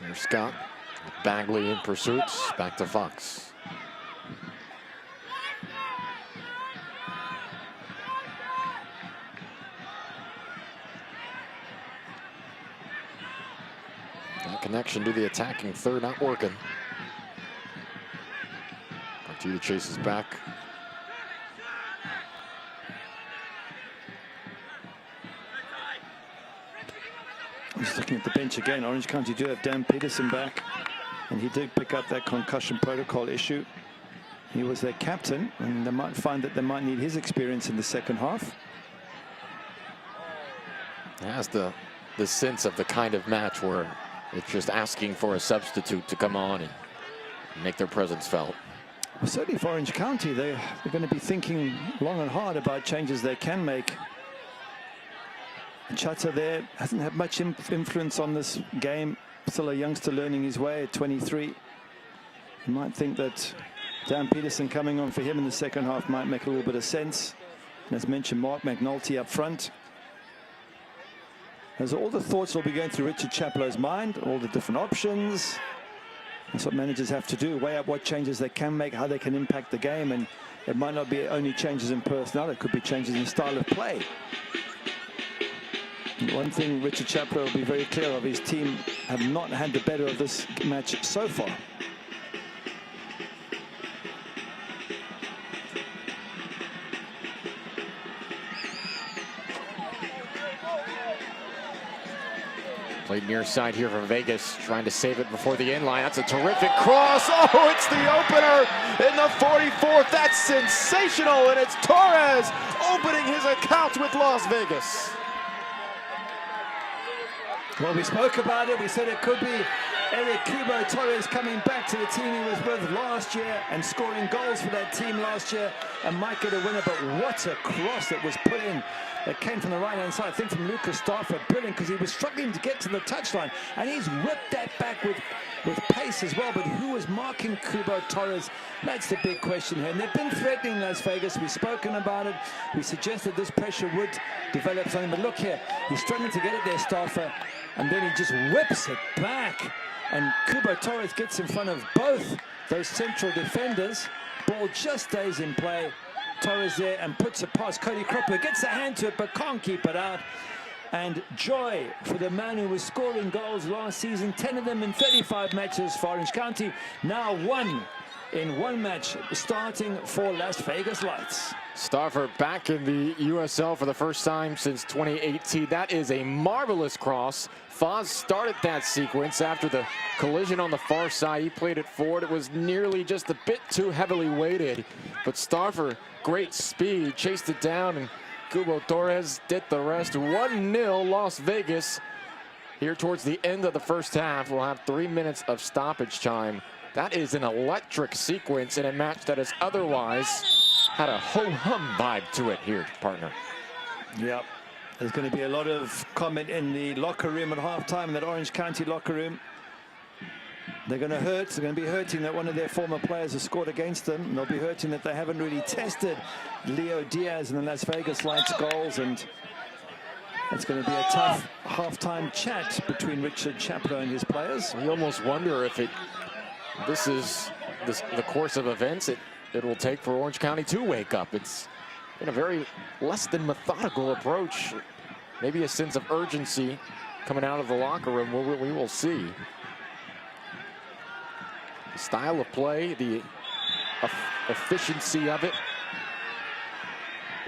A: There's Scott. Bagley in pursuit. Back to Fox. That connection to the attacking third not working. Partida chases back.
B: Just looking at the bench again, Orange County do have Dan Peterson back, and he did pick up that concussion protocol issue. He was their captain, and they might find that they might need his experience in the second half.
A: It has the sense of the kind of match where it's just asking for a substitute to come on and make their presence felt.
B: Well, certainly for Orange County, they're going to be thinking long and hard about changes they can make. Chatta there hasn't had much influence on this game. Still a youngster learning his way at 23. You might think that Dan Peterson coming on for him in the second half might make a little bit of sense. And as mentioned, Mark McNulty up front. As all the thoughts will be going through Richard Chaplow's mind, all the different options. That's what managers have to do, weigh up what changes they can make, how they can impact the game. And it might not be only changes in personnel, it could be changes in style of play. One thing Richard Chaplow will be very clear of, his team have not had the better of this match so far.
A: Played near side here from Vegas, trying to save it before the end line. That's a terrific cross. Oh, it's the opener in the 44th. That's sensational, and it's Torres opening his account with Las Vegas.
B: Well, we spoke about it. We said it could be Eric Kubo Torres coming back to the team he was with last year and scoring goals for that team last year and might get a winner. But what a cross that was put in. That came from the right-hand side, I think from Lucas Stafford. Brilliant, because he was struggling to get to the touchline. And he's whipped that back with pace as well. But who was marking Kubo Torres? That's the big question here. And they've been threatening Las Vegas. We've spoken about it. We suggested this pressure would develop something. But look here, he's struggling to get it there, Stafford. And then he just whips it back. And Kubo Torres gets in front of both those central defenders. Ball just stays in play. Torres there and puts it past Cody Cropper. Gets a hand to it but can't keep it out. And joy for the man who was scoring goals last season. 10 of them in 35 matches for Orange County. Now 1 in one match, starting for Las Vegas Lights.
A: Stauffer back in the USL for the first time since 2018. That is a marvelous cross. Foz started that sequence after the collision on the far side. He played it forward. It was nearly just a bit too heavily weighted. But Stauffer, great speed, chased it down, and Cubo Torres did the rest. 1-0 Las Vegas. Here towards the end of the first half, we'll have 3 minutes of stoppage time. That is an electric sequence in a match that has otherwise had a ho-hum vibe to it here, partner.
B: Yep. There's going to be a lot of comment in the locker room at halftime, in that Orange County locker room. They're going to hurt. They're going to be hurting that one of their former players has scored against them. And they'll be hurting that they haven't really tested Leo Diaz in the Las Vegas Lights goals. And it's going to be a tough halftime chat between Richard Chaplow and his players.
A: You almost wonder if this is the course of events it will take for Orange County to wake up. It's been a very less than methodical approach. Maybe a sense of urgency coming out of the locker room. We will see. The style of play, the efficiency of it,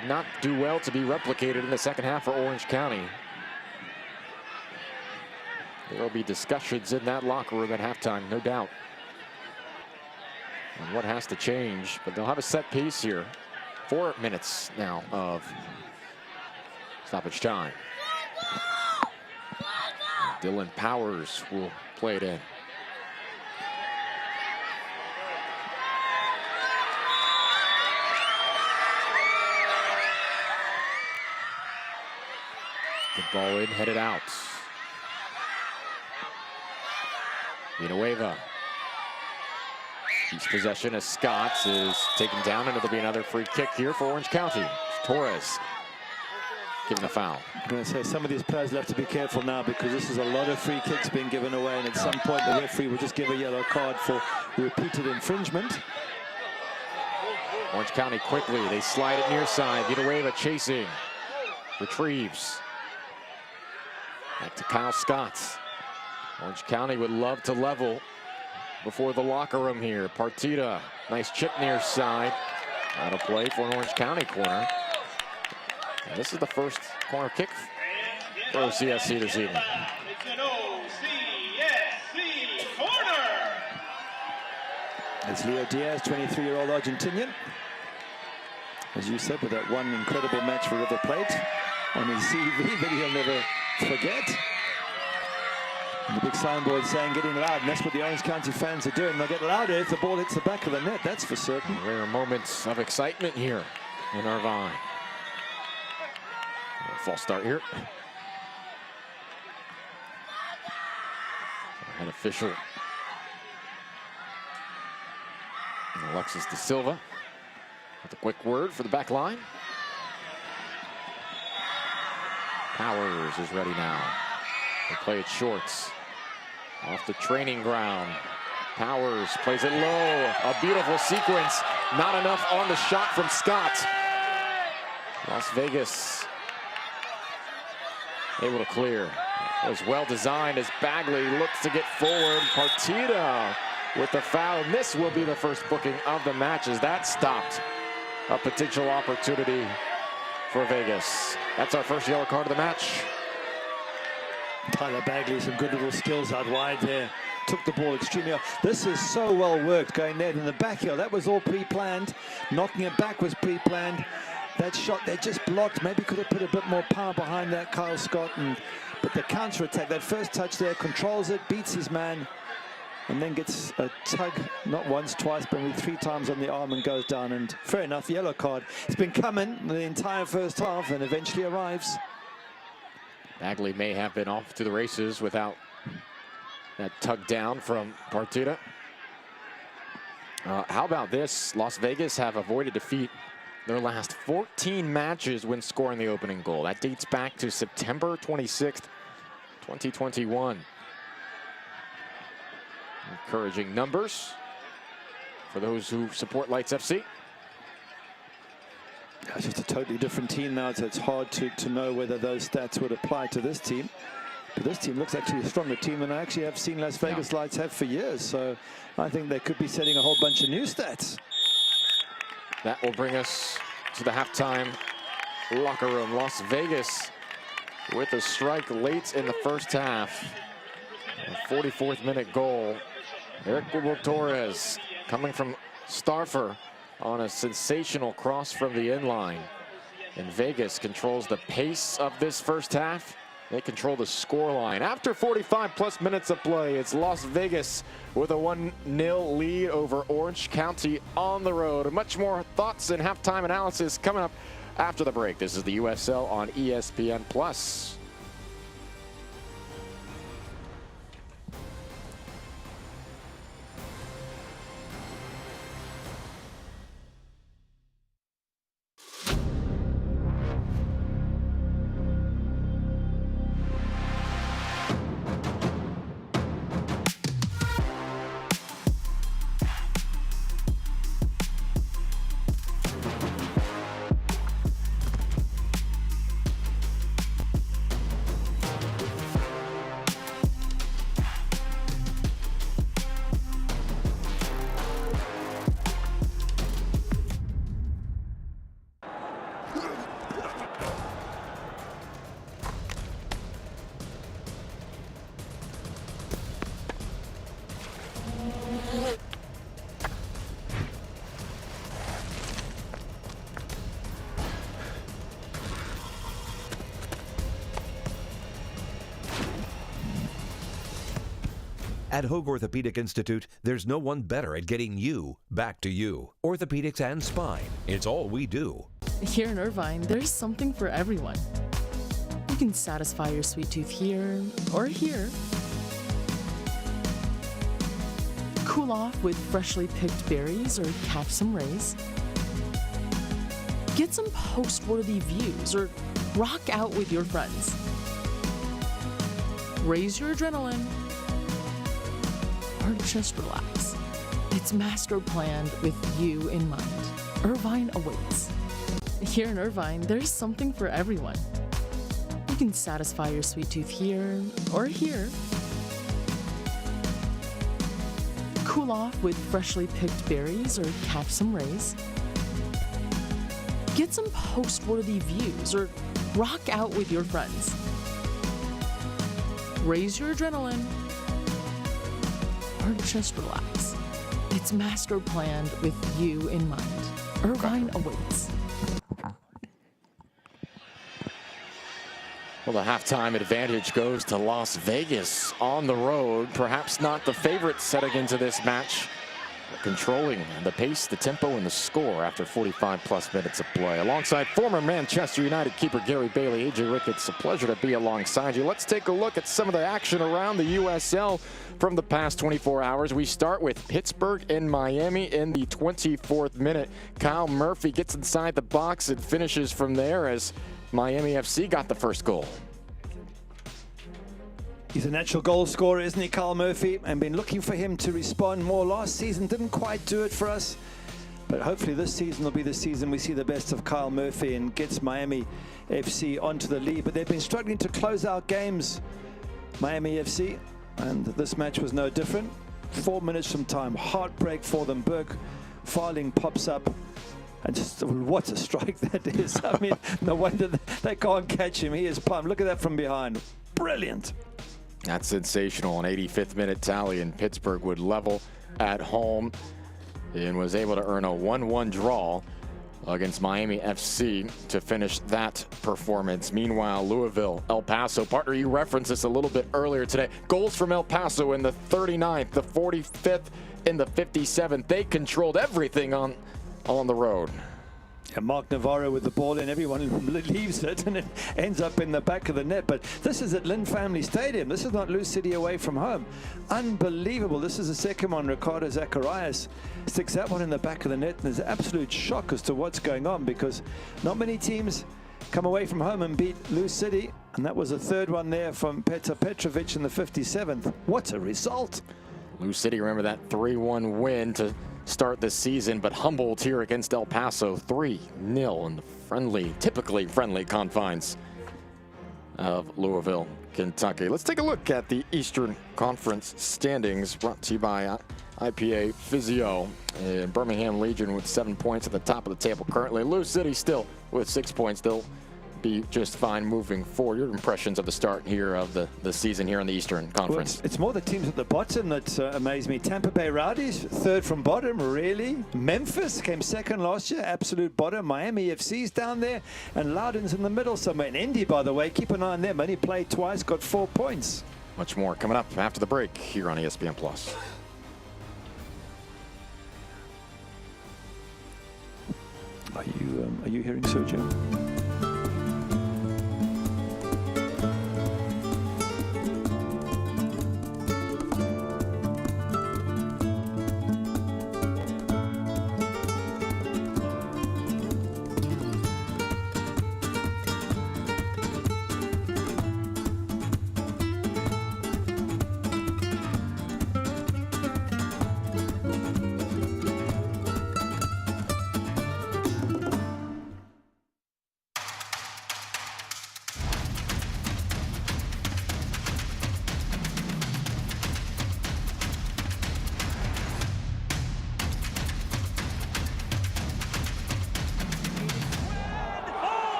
A: did not do well to be replicated in the second half for Orange County. There will be discussions in that locker room at halftime, no doubt, on what has to change. But they'll have a set piece here. 4 minutes now of stoppage time. Dylan Powers will play it in. Good ball in, headed out. Villanueva keeps possession as Scott is taken down, and it'll be another free kick here for Orange County. Torres giving a foul.
B: I'm going to say some of these players will have to be careful now, because this is a lot of free kicks being given away, and at some point the referee will just give a yellow card for repeated infringement.
A: Orange County quickly, they slide it near side. Villanueva chasing, retrieves. Back to Kyle Scott. Orange County would love to level before the locker room here. Partida, nice chip near side. That'll play for an Orange County corner. And this is the first corner kick for OCSC this evening.
F: It's an OCSC corner.
B: It's Leo Diaz, 23-year-old Argentinian. As you said, with that one incredible match for River Plate on his CV that he'll never forget. And the big signboard saying getting loud, and that's what the Orange County fans are doing. They'll get louder if the ball hits the back of the net, that's for certain.
A: Rare moments of excitement here in Irvine. False start here. Head official Alexis De Silva with a quick word for the back line. Powers is ready now. They play it shorts. Off the training ground. Powers plays it low. A beautiful sequence. Not enough on the shot from Scott. Las Vegas able to clear. It was well designed as Bagley looks to get forward. Partida with the foul. And this will be the first booking of the match as that stopped a potential opportunity for Vegas. That's our first yellow card of the match.
B: Tyler Bagley, some good little skills out wide there. Took the ball extremely well. This is so well worked going there in the back heel. That was all pre-planned. Knocking it back was pre-planned. That shot they just blocked. Maybe could have put a bit more power behind that, Kyle Scott. But the counter-attack, that first touch there, controls it, beats his man, and then gets a tug, not once, twice, but maybe 3 times on the arm and goes down. And fair enough, yellow card. It's been coming the entire first half and eventually arrives.
A: Bagley may have been off to the races without that tug down from Partida. How about this? Las Vegas have avoided defeat their last 14 matches when scoring the opening goal. That dates back to September 26th, 2021. Encouraging numbers for those who support Lights FC.
B: It's just a totally different team now, so it's hard to know whether those stats would apply to this team. But this team looks actually a stronger team than I actually have seen Las Vegas Lights have for years. So I think they could be setting a whole bunch of new stats.
A: That will bring us to the halftime locker room. Las Vegas with a strike late in the first half. A 44th minute goal. Eric Torres coming from Starfer on a sensational cross from the inline. And Vegas controls the pace of this first half. They control the scoreline. After 45+ minutes of play, it's Las Vegas with a 1-0 lead over Orange County on the road. Much more thoughts and halftime analysis coming up after the break. This is the USL on ESPN+.
F: At Hoag Orthopedic Institute, there's no one better at getting you back to you. Orthopedics and spine, it's all we do.
E: Here in Irvine, there's something for everyone. You can satisfy your sweet tooth here or here. Cool off with freshly picked berries or catch some rays. Get some post-worthy views or rock out with your friends. Raise your adrenaline or just relax. It's master planned with you in mind. Irvine awaits. Here in Irvine, there's something for everyone. You can satisfy your sweet tooth here or here. Cool off with freshly picked berries or catch some rays. Get some post-worthy views or rock out with your friends. Raise your adrenaline or just relax. It's master planned with you in mind. Irvine awaits.
A: Well, the halftime advantage goes to Las Vegas on the road. Perhaps not the favorites heading into this match, but controlling the pace, the tempo, and the score after 45+ minutes of play. Alongside former Manchester United keeper Gary Bailey, AJ Ricketts, a pleasure to be alongside you. Let's take a look at some of the action around the USL from the past 24 hours. We start with Pittsburgh and Miami in the 24th minute. Kyle Murphy gets inside the box and finishes from there as Miami FC got the first goal.
B: He's a natural goal scorer, isn't he, Kyle Murphy? And been looking for him to respond more. Last season didn't quite do it for us, but hopefully this season will be the season we see the best of Kyle Murphy and gets Miami FC onto the lead. But they've been struggling to close out games, Miami FC, and this match was no different. 4 minutes from time, heartbreak for them. Berg Farling pops up. And just what a strike that is. I mean, no wonder they can't catch him. He is pumped. Look at that from behind. Brilliant.
A: That's sensational. An 85th minute tally, and Pittsburgh would level at home and was able to earn a 1-1 draw against Miami FC to finish that performance. Meanwhile, Louisville, El Paso, partner, you referenced this a little bit earlier today. Goals from El Paso in the 39th, the 45th, in the 57th. They controlled everything on the road.
B: And Mark Navarro with the ball, and everyone leaves it and it ends up in the back of the net. But this is at Lynn Family Stadium. This is not Lou City away from home. Unbelievable. This is the second one. Ricardo Zacharias sticks that one in the back of the net, and there's absolute shock as to what's going on, because not many teams come away from home and beat Lou City, and that was a third one there from Petar Petrovic in the 57th. What a result.
A: Lou City, remember that 3-1 win to start this season, but humbled here against El Paso 3-0 in the typically friendly confines of Louisville, Kentucky. Let's take a look at the Eastern Conference standings, brought to you by IPA Physio. Birmingham Legion with 7 points at the top of the table currently. Lou City still with 6 points. They'll be just fine moving forward. Your impressions of the start here of the season here in the Eastern Conference?
B: Well, it's more the teams at the bottom that amaze me. Tampa Bay Rowdies, third from bottom, really. Memphis came second last year, absolute bottom. Miami FC's down there, and Loudoun's in the middle somewhere. And Indy, by the way, keep an eye on them. Only played twice, got 4 points.
A: Much more coming up after the break here on ESPN+.
B: Are you hearing Sergio?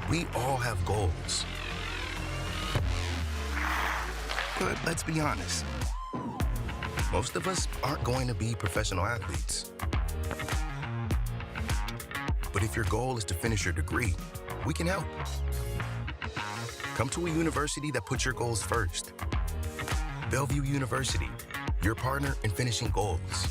G: We all have goals. But let's be honest. Most of us aren't going to be professional athletes. But if your goal is to finish your degree, we can help. Come to a university that puts your goals first. Bellevue University, your partner in finishing goals.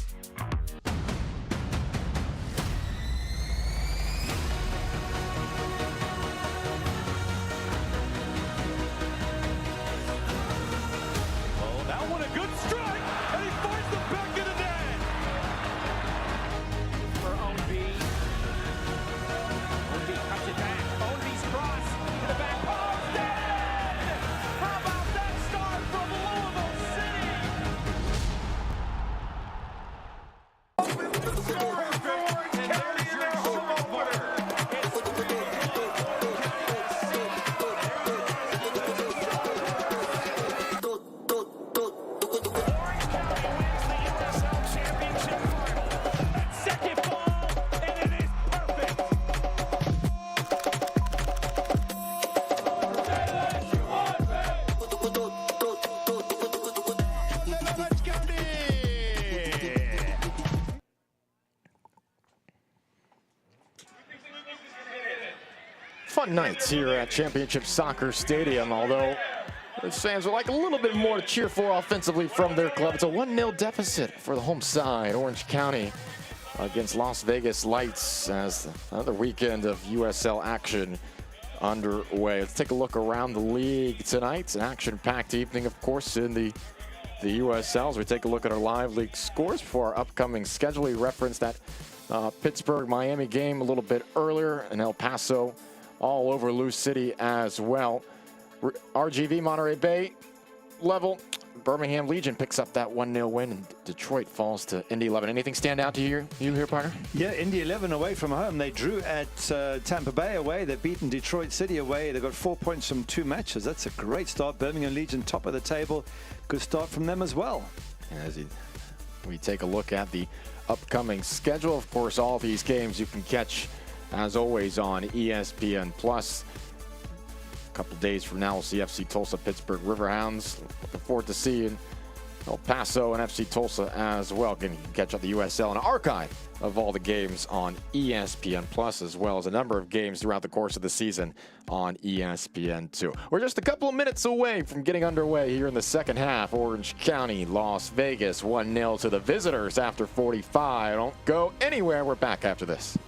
A: Fun nights here at Championship Soccer Stadium, although the fans would like a little bit more to cheer for offensively from their club. It's a 1-0 deficit for the home side, Orange County, against Las Vegas Lights, as another weekend of USL action underway. Let's take a look around the league tonight. It's an action-packed evening, of course, in the USL. As we take a look at our live league scores for our upcoming schedule. We referenced that Pittsburgh-Miami game a little bit earlier, and El Paso all over Lou City as well. RGV Monterey Bay level. Birmingham Legion picks up that 1-0 win, and Detroit falls to Indy 11. Anything stand out to you here, partner?
B: Yeah, Indy 11 away from home. They drew at Tampa Bay away. They've beaten Detroit City away. They got 4 points from 2 matches. That's a great start. Birmingham Legion top of the table. Good start from them as well.
A: As we take a look at the upcoming schedule, of course, all these games you can catch, as always, on ESPN+. A couple days from now, we'll see FC Tulsa, Pittsburgh Riverhounds. Looking forward to seeing El Paso and FC Tulsa as well. Again, you can catch up the USL and an archive of all the games on ESPN+, as well as a number of games throughout the course of the season on ESPN2. We're just a couple of minutes away from getting underway here in the second half. Orange County, Las Vegas, 1-0 to the visitors after 45. Don't go anywhere. We're back after this.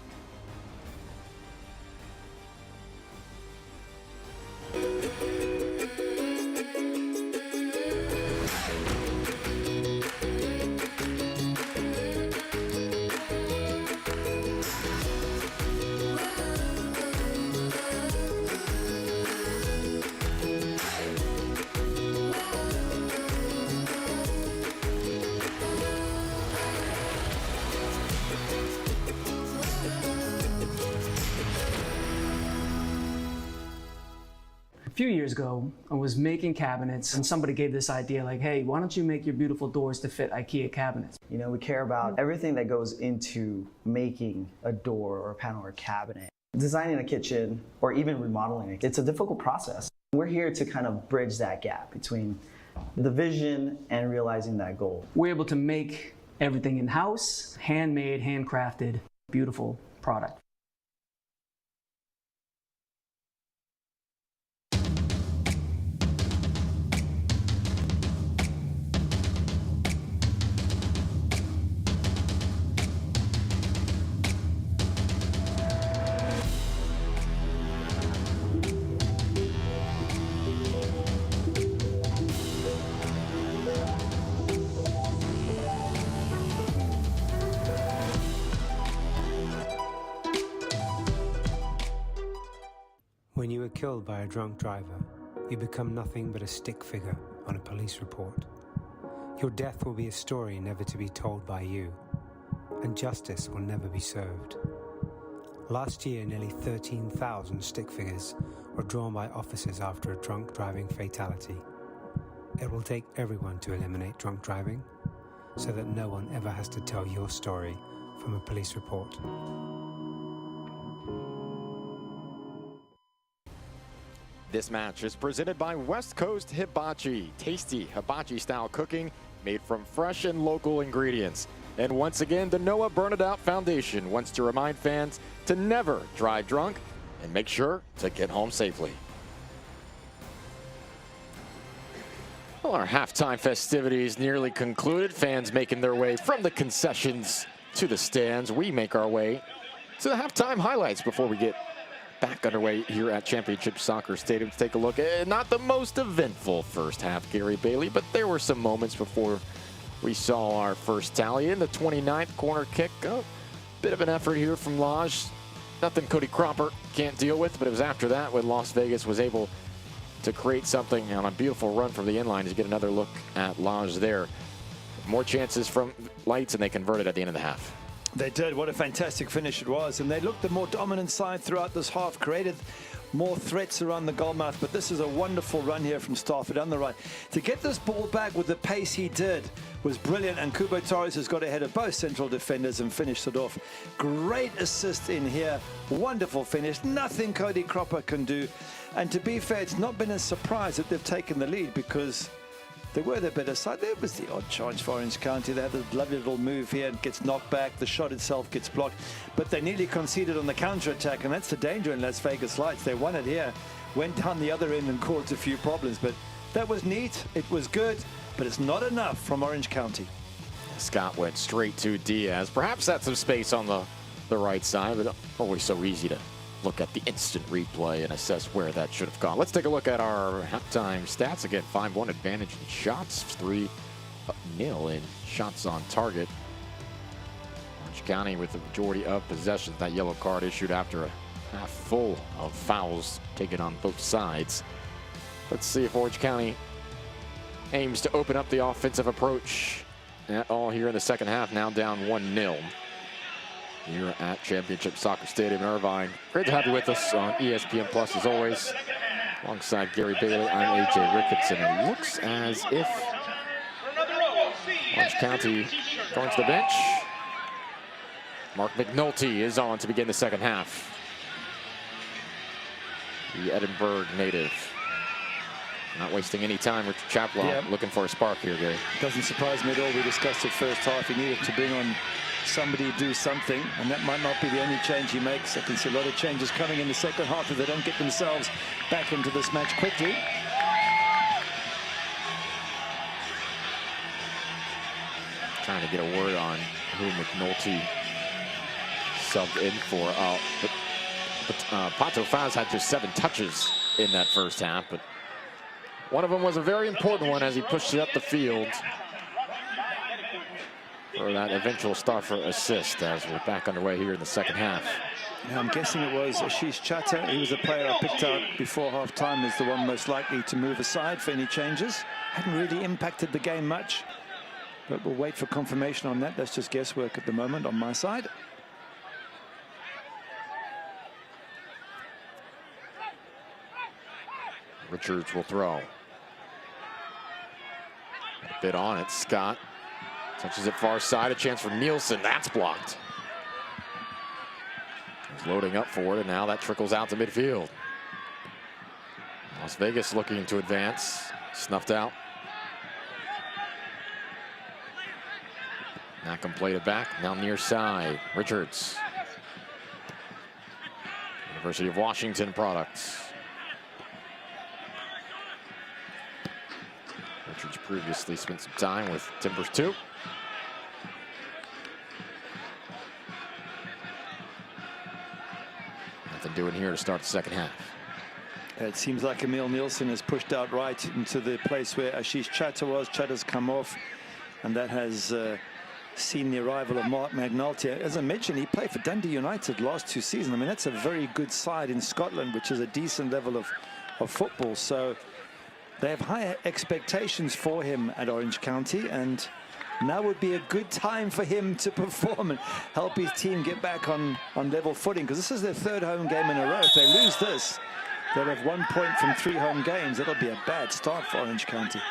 C: few years ago, I was making cabinets and somebody gave this idea like, hey, why don't you make your beautiful doors to fit IKEA cabinets?
D: You know, we care about everything that goes into making a door or a panel or a cabinet. Designing a kitchen or even remodeling it, it's a difficult process. We're here to kind of bridge that gap between the vision and realizing that goal.
C: We're able to make everything in-house, handmade, handcrafted, beautiful product.
H: When you are killed by a drunk driver, you become nothing but a stick figure on a police report. Your death will be a story never to be told by you, and justice will never be served. Last year, nearly 13,000 stick figures were drawn by officers after a drunk driving fatality. It will take everyone to eliminate drunk driving, so that no one ever has to tell your story from a police report.
A: This match is presented by West Coast Hibachi. Tasty hibachi-style cooking made from fresh and local ingredients. And once again, the Noah Bernadette Foundation wants to remind fans to never drive drunk and make sure to get home safely. Well, our halftime festivities nearly concluded. Fans making their way from the concessions to the stands. We make our way to the halftime highlights before we get back underway here at Championship Soccer Stadium to take a look at not the most eventful first half, Gary Bailey, but there were some moments before we saw our first tally in the 29th corner kick. A bit of an effort here from Lodge. Nothing Cody Cropper can't deal with, but it was after that when Las Vegas was able to create something on a beautiful run from the inline to get another look at Lodge there. More chances from Lights, and they converted at the end of the half.
B: They did. What a fantastic finish it was. And they looked the more dominant side throughout this half, created more threats around the goal mouth. But this is a wonderful run here from Stafford on the right. To get this ball back with the pace he did was brilliant. And Kubo Torres has got ahead of both central defenders and finished it off. Great assist in here. Wonderful finish. Nothing Cody Cropper can do. And to be fair, it's not been a surprise that they've taken the lead, because they were the better side. There was the odd chance for Orange County. They had a lovely little move here and gets knocked back. The shot itself gets blocked. But they nearly conceded on the counter-attack, and that's the danger in Las Vegas Lights. They won it here, went down the other end and caused a few problems. But that was neat. It was good, but it's not enough from Orange County.
A: Scott went straight to Diaz. Perhaps that's some space on the right side, but always so easy to look at the instant replay and assess where that should have gone. Let's take a look at our halftime stats. Again, 5-1 advantage in shots, 3-0 in shots on target. Orange County with the majority of possessions. That yellow card issued after a half full of fouls taken on both sides. Let's see if Orange County aims to open up the offensive approach at all here in the second half, now down 1-0. Here at Championship Soccer Stadium in Irvine. Great to have you with us on ESPN Plus as always. Alongside Gary Bailey, I'm AJ Ricketson. It looks as if Orange County going to the bench. Mark McNulty is on to begin the second half. The Edinburgh native. Not wasting any time. Richard Chaplin looking for a spark here, Gary.
B: Doesn't surprise me at all. We discussed it first half. He needed to bring on somebody to do something, and that might not be the only change he makes. I can see a lot of changes coming in the second half if they don't get themselves back into this match quickly.
A: Trying to get a word on who McNulty subbed in for. Pato Faz had just 7 touches in that first half, but one of them was a very important one as he pushed it up the field for that eventual start for assist as we're back underway here in the second half.
B: Yeah, I'm guessing it was Ashish Chatter. He was the player I picked out before half-time as the one most likely to move aside for any changes. Hadn't really impacted the game much, but we'll wait for confirmation on that. That's just guesswork at the moment on my side.
A: Richards will throw. A bit on it. Scott touches it far side. A chance for Nielsen. That's blocked. He's loading up for it, and now that trickles out to midfield. Las Vegas looking to advance. Snuffed out. Knackham played it back. Now near side. Richards. University of Washington products. Richards previously spent some time with Timbers 2. Nothing doing here to start the second half.
B: It seems like Emil Nielsen is pushed out right into the place where Ashish Chatter was. Chatter's come off, and that has seen the arrival of Mark McNulty. As I mentioned, he played for Dundee United last 2 seasons. I mean, that's a very good side in Scotland, which is a decent level of football. So they have higher expectations for him at Orange County, and now would be a good time for him to perform and help his team get back on level footing, because this is their 3rd home game in a row. If they lose this, they'll have 1 point from 3 home games. That'll be a bad start for Orange County.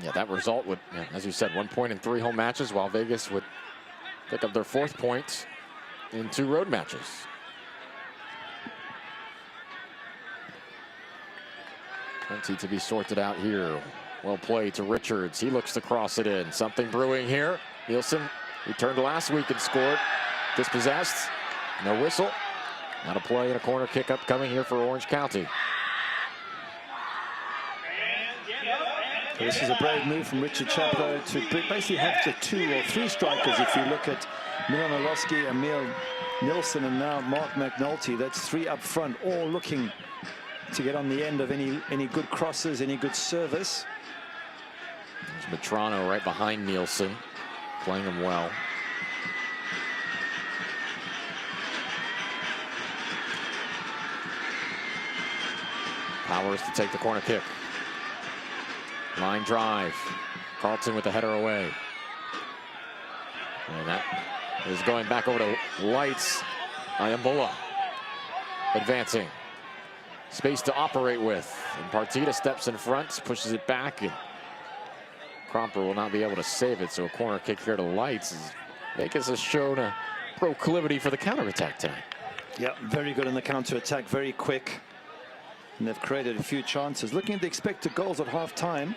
A: Yeah, that result would, as you said, 1 point in 3 home matches, while Vegas would pick up their 4th point in 2 road matches. Plenty to be sorted out here. Well played to Richards. He looks to cross it in. Something brewing here. Nielsen returned last week and scored. Dispossessed. No whistle. Not a play and a corner kick upcoming here for Orange County.
B: This is a brave move from Richard Chaplow to basically have the 2 or 3 strikers. If you look at Milan Orlowski, Emil Nielsen, and now Mark McNulty, that's 3 up front, all looking to get on the end of any good crosses, any good service.
A: There's Matrano right behind Nielsen, playing him well. Powers to take the corner kick. Line drive. Carlton with the header away. And that is going back over to Lights. Ayambola advancing. Space to operate with. And Partida steps in front, pushes it back, and Cromper will not be able to save it. So a corner kick here to Lights. Vegas has shown a proclivity for the counterattack tonight.
B: Yeah, very good in the counterattack, very quick. And they've created a few chances. Looking at the expected goals at half-time,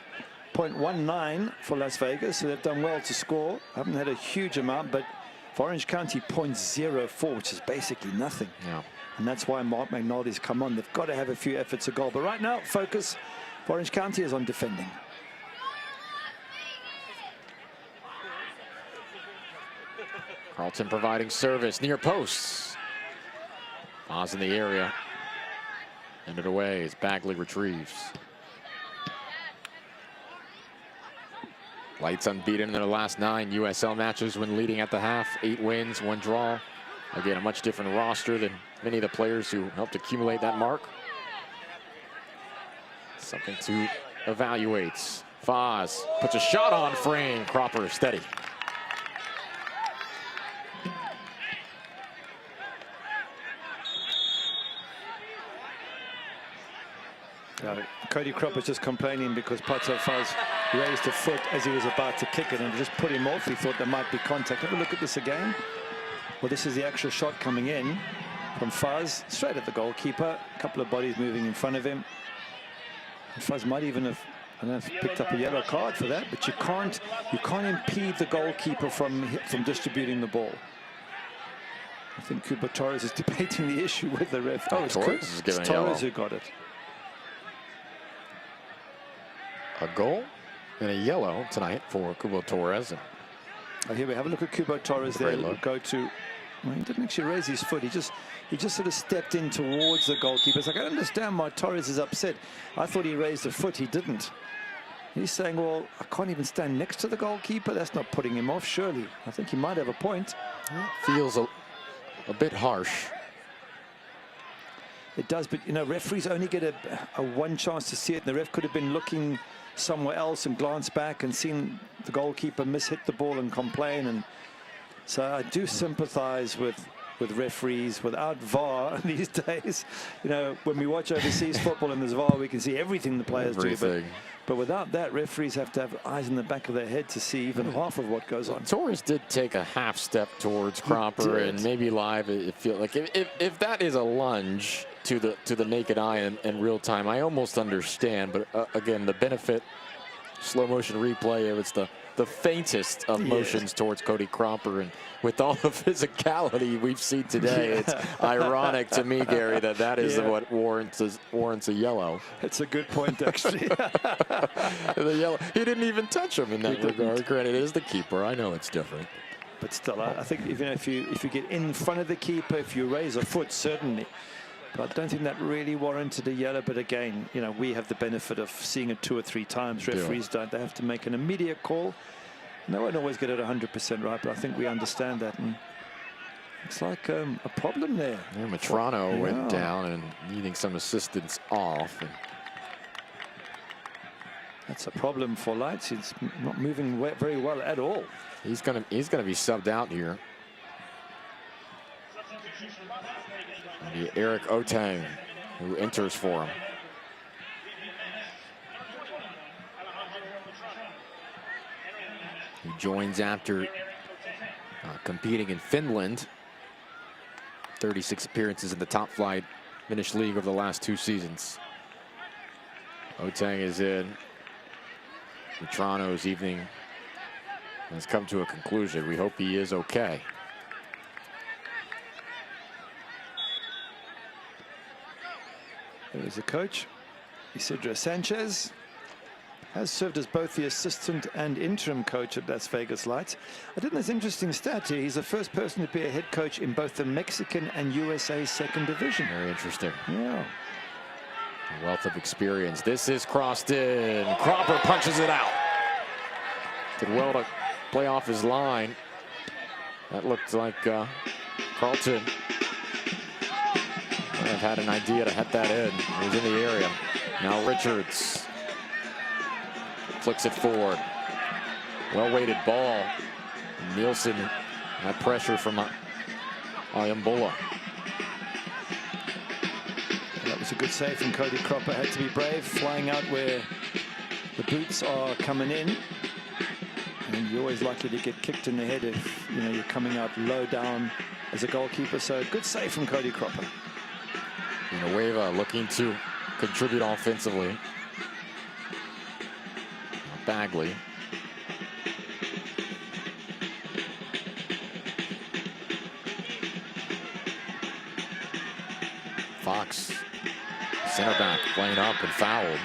B: 0.19 for Las Vegas, so they've done well to score. Haven't had a huge amount, but for Orange County, 0.04, which is basically nothing.
A: Yeah.
B: And that's why Mark McNulty's come on. They've got to have a few efforts at goal. But right now, focus for Orange County is on defending.
A: Carlton providing service near posts. Oz in the area. Ended away as Bagley retrieves. Lights unbeaten in their last 9 USL matches when leading at the half. 8 wins, 1 draw. Again, a much different roster than many of the players who helped accumulate that mark. Something to evaluate. Foz puts a shot on frame. Cropper steady.
B: Cody Cropper's just complaining because Pato Faz raised a foot as he was about to kick it and just put him off. He thought there might be contact. Have a look at this again. Well, this is the actual shot coming in from Faz, straight at the goalkeeper. A couple of bodies moving in front of him. And Faz might even have, I don't know, picked up a yellow card for that, but you can't impede the goalkeeper from distributing the ball. I think Cuba Torres is debating the issue with the ref. Oh, it's Torres who got it.
A: A goal and a yellow tonight for Cubo Torres.
B: Here we have a look at Cubo Torres there. Go to, well, he didn't actually raise his foot. He just sort of stepped in towards the goalkeeper. It's like, I don't understand why Torres is upset. I thought he raised a foot. He didn't. He's saying, well, I can't even stand next to the goalkeeper. That's not putting him off, surely. I think he might have a point.
A: Feels a bit harsh.
B: It does, but, you know, referees only get a one chance to see it. And the ref could have been looking somewhere else and glance back and seen the goalkeeper mishit the ball and complain. And so I do sympathize with with referees, without VAR these days. You know, when we watch overseas football and there's VAR, we can see everything the players do. But without that, referees have to have eyes in the back of their head to see even half of what goes on.
A: Torres did take a half step towards Cropper, and maybe live it feels like if that is a lunge to the naked eye in real time, I almost understand. But again, the benefit, slow motion replay, it's the faintest of motions towards Cody Cropper, and with all the physicality we've seen today, it's ironic to me, Gary, that is what warrants a yellow.
B: It's a good point, actually.
A: The yellow, he didn't even touch him in that regard. Granted, it is the keeper. I know it's different,
B: but still, I think even if you get in front of the keeper, if you raise a foot, certainly. But I don't think that really warranted a yellow. But again, you know, we have the benefit of seeing it 2 or 3 times. Referees don't. They have to make an immediate call. And they won't always get it 100% right, but I think we understand that. And it's like a problem there.
A: Yeah, Matrano went down and needing some assistance off. And
B: that's a problem for Lights. He's not moving very well at all.
A: He's gonna be subbed out here. Eric Otang, who enters for him. He joins after competing in Finland. 36 appearances in the top flight Finnish league over the last 2 seasons. Otang is in. Matrano's evening has come to a conclusion. We hope he is okay.
B: There's the coach, Isidro Sanchez, has served as both the assistant and interim coach at Las Vegas Lights. I think there's an interesting stat here. He's the first person to be a head coach in both the Mexican and USA second division.
A: Very interesting.
B: Yeah.
A: A wealth of experience. This is crossed in. Cropper punches it out. Did well to play off his line. That looked like Carlton I've had an idea to head that in. He was in the area. Now Richards flicks it forward. Well-weighted ball. Nielsen had pressure from Ayambola.
B: That was a good save from Cody Cropper. Had to be brave, flying out where the boots are coming in. And you're always likely to get kicked in the head if you're coming out low down as a goalkeeper. So good save from Cody Cropper.
A: Villanueva looking to contribute offensively. Bagley. Fox, center back, playing up and fouled.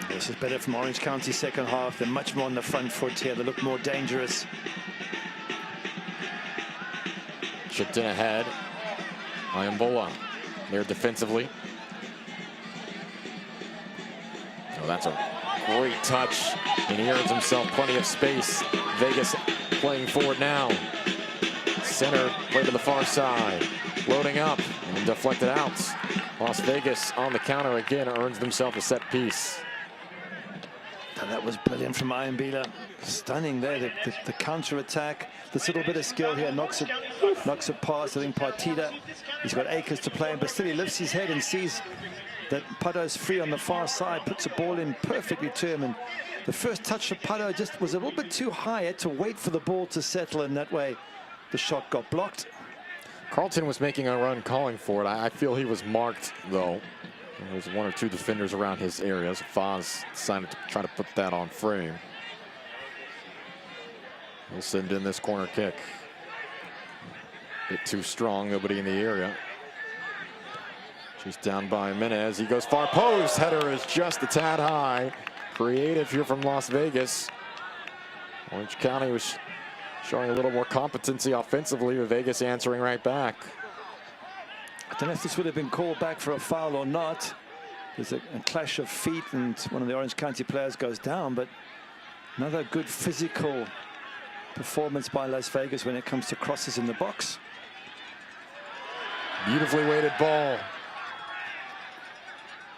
B: This is better from Orange County second half. They're much more on the front foot here. They look more dangerous.
A: Chipped in ahead. Ayambola there defensively. Oh, that's a great touch, and he earns himself plenty of space. Vegas playing forward now. Center play to the far side. Loading up and deflected out. Las Vegas on the counter again, earns themselves a set piece.
B: And that was brilliant from Ayambola. Stunning there, the counter attack. This little bit of skill here knocks it past. I think Partida, he's got acres to play in, but still he lifts his head and sees that Pado's free on the far side, puts a ball in perfectly to him. And the first touch of Pado just was a little bit too high. Had to wait for the ball to settle, and that way the shot got blocked.
A: Carlton was making a run calling for it. I feel he was marked, though. There was 1 or 2 defenders around his area, so Foz decided to try to put that on frame. He'll send in this corner kick. Bit too strong, nobody in the area. She's down by Jimenez. He goes far post. Header is just a tad high. Creative here from Las Vegas. Orange County was showing a little more competency offensively, with Vegas answering right back.
B: I don't know if this would have been called back for a foul or not. There's a clash of feet and one of the Orange County players goes down, but another good physical performance by Las Vegas when it comes to crosses in the box.
A: Beautifully weighted ball.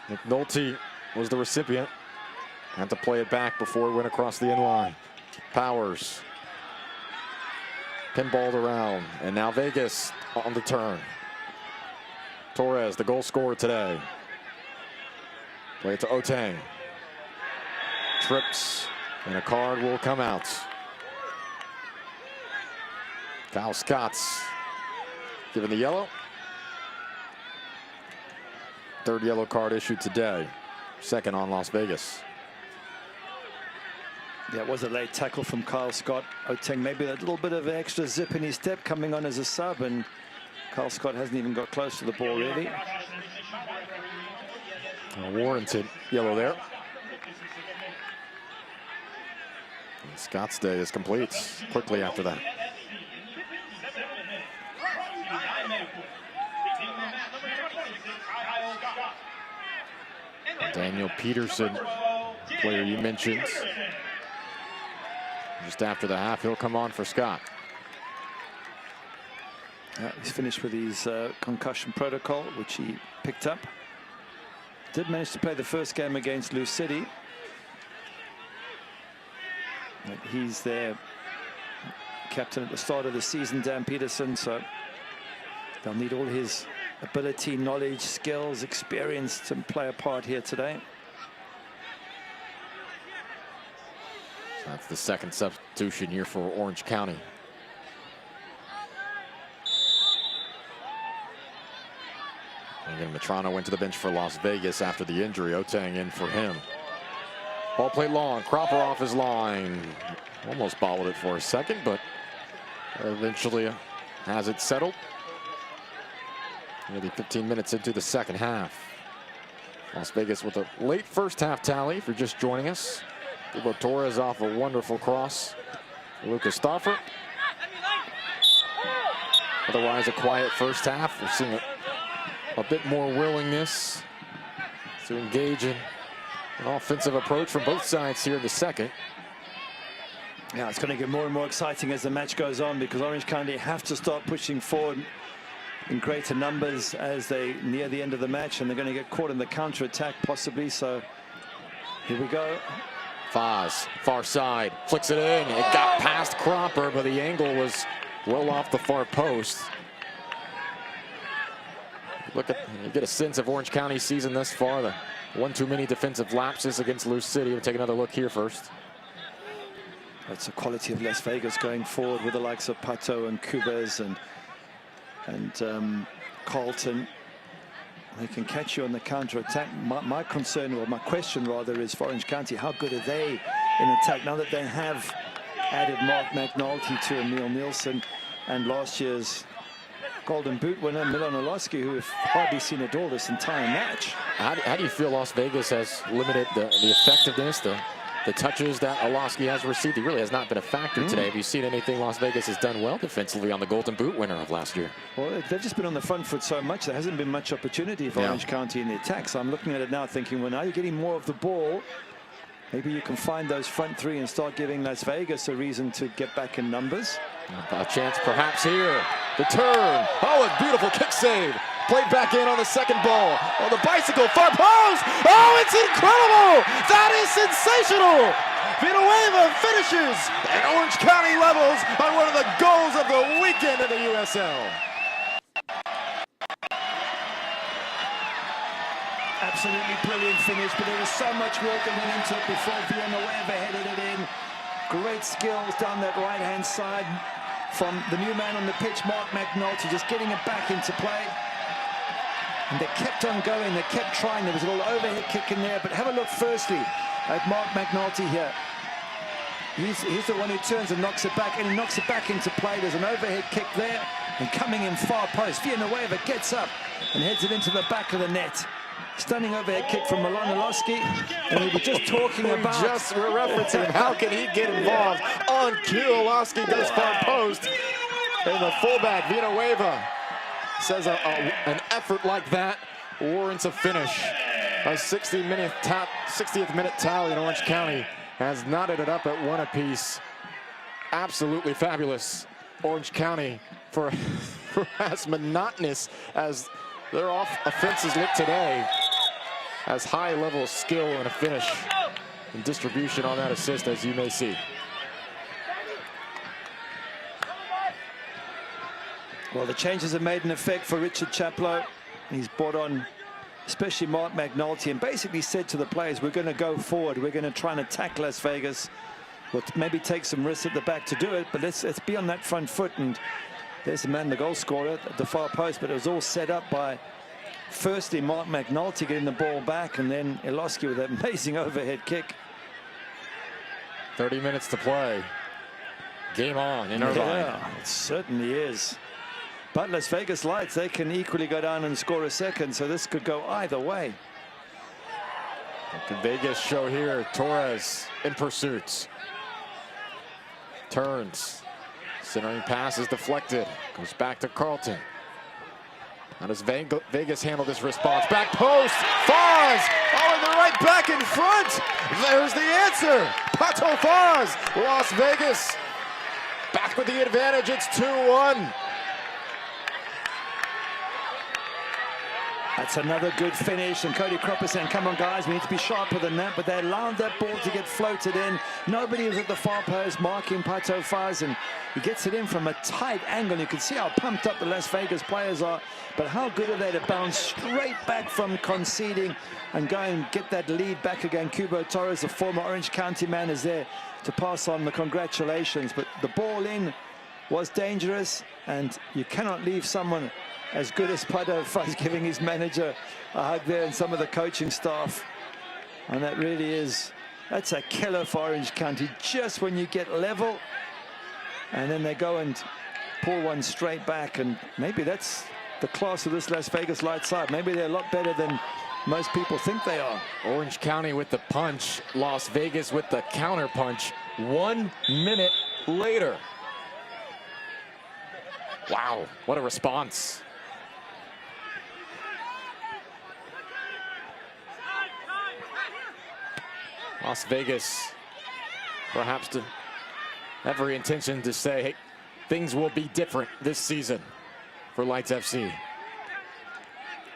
A: McNulty was the recipient. Had to play it back before it went across the end line. Powers. pinballed around, and now Vegas on the turn. Torres, the goal scorer today. Play it to Oteng. Trips, and a card will come out. Kyle Scott's given the yellow. Third yellow card issued today. Second on Las Vegas.
B: Yeah, it was a late tackle from Kyle Scott. Oteng maybe a little bit of extra zip in his step coming on as a sub, and Kyle Scott hasn't even got close to the ball really.
A: A warranted yellow there. And Scott's day is complete quickly after that. Daniel Peterson, player you mentioned. Just after the half, he'll come on for Scott.
B: He's finished with his concussion protocol, which he picked up. Did manage to play the first game against Lou City. But he's their captain at the start of the season, Dan Peterson, so they'll need all his ability, knowledge, skills, experience to play a part here today.
A: So that's the second substitution here for Orange County. Again, Matrano went to the bench for Las Vegas after the injury. Oteng in for him. Ball played long. Cropper off his line. Almost bobbled it for a second, but eventually has it settled. Nearly 15 minutes into the second half. Las Vegas with a late first half tally if you're just joining us. Hugo Torres off a wonderful cross. Lucas Stauffer. Otherwise a quiet first half. We're seeing a bit more willingness to engage in an offensive approach from both sides here in the second.
B: Yeah, it's going to get more and more exciting as the match goes on, because Orange County have to start pushing forward in greater numbers as they near the end of the match, and they're going to get caught in the counter-attack possibly. So here we go.
A: Faz, far side, flicks it in. It got past Cropper, but the angle was well off the far post. Look at, you get a sense of Orange County's season thus far. The one too many defensive lapses against Lou City. We'll take another look here first.
B: That's the quality of Las Vegas going forward with the likes of Pato and Cubes and Carlton. They can catch you on the counter-attack. My concern, or my question rather, is for Orange County, how good are they in attack now that they have added Mark McNulty to Emil Nielsen and last year's Golden Boot winner Milan Orlowski, who have hardly seen a goal this entire match.
A: How do you feel Las Vegas has limited the effectiveness, the touches that Orlowski has received? He really has not been a factor today. Have you seen anything Las Vegas has done well defensively on the Golden Boot winner of last year?
B: Well, they've just been on the front foot so much. There hasn't been much opportunity for Orange County in the attack. So I'm looking at it now thinking, well, now you're getting more of the ball. Maybe you can find those front three and start giving Las Vegas a reason to get back in numbers.
A: A chance perhaps here. The turn. Oh, a beautiful kick save. Played back in on the second ball. On the bicycle, far post. Oh, it's incredible. That is sensational. Villanueva finishes, and Orange County levels on one of the goals of the weekend in the USL.
B: Absolutely brilliant finish, but there was so much work that went into it before Villanueva headed it in. Great skills down that right-hand side from the new man on the pitch, Mark McNulty, just getting it back into play. And they kept on going, they kept trying. There was a little overhead kick in there, but have a look firstly at Mark McNulty here. He's the one who turns and knocks it back, and he knocks it back into play. There's an overhead kick there, and coming in far post, Villanueva gets up and heads it into the back of the net. Stunning overhead kick from Milan Orlowski, and we were just talking about...
A: Just referencing how can he get involved on cue. Orlowski goes far post, and the fullback, Villanueva, says an effort like that warrants a finish. A 60th minute tally in Orange County has knotted it up at one apiece. Absolutely fabulous. Orange County for as monotonous as their offenses look today, as high level skill and a finish and distribution on that assist, as you may see.
B: Well, the changes have made an effect for Richard Chaplow. He's brought on especially Mark McNulty and basically said to the players, we're going to go forward. We're going to try and attack Las Vegas. We'll maybe take some risks at the back to do it, but let's be on that front foot. And there's the man, the goal scorer at the far post, but it was all set up by firstly Mark McNulty getting the ball back, and then Iloski with that amazing overhead kick.
A: 30 minutes to play. Game on in Irvine.
B: Yeah, it certainly is. But Las Vegas Lights, they can equally go down and score a second, so this could go either way.
A: The Vegas show here. Torres in pursuit. Turns. Centering pass is deflected. Goes back to Carlton. How does Vegas handle this response? Back post. Foz. Oh, and they're right back in front. There's the answer. Pato Foz. Las Vegas back with the advantage. It's 2-1.
B: That's another good finish, and Cody Cropper saying, come on guys, we need to be sharper than that, but they allowed that ball to get floated in. Nobody was at the far post marking Pato Faz, and he gets it in from a tight angle. You can see how pumped up the Las Vegas players are, but how good are they to bounce straight back from conceding and go and get that lead back again. Cubo Torres, the former Orange County man, is there to pass on the congratulations, but the ball in was dangerous, and you cannot leave someone as good as Pato Faz giving his manager a hug there and some of the coaching staff. And that really is, that's a killer for Orange County. Just when you get level, and then they go and pull one straight back, and maybe that's the class of this Las Vegas Light side. Maybe they're a lot better than most people think they are.
A: Orange County with the punch, Las Vegas with the counter punch. 1 minute later. Wow, what a response. Las Vegas, perhaps to every intention to say, hey, things will be different this season for Lights FC.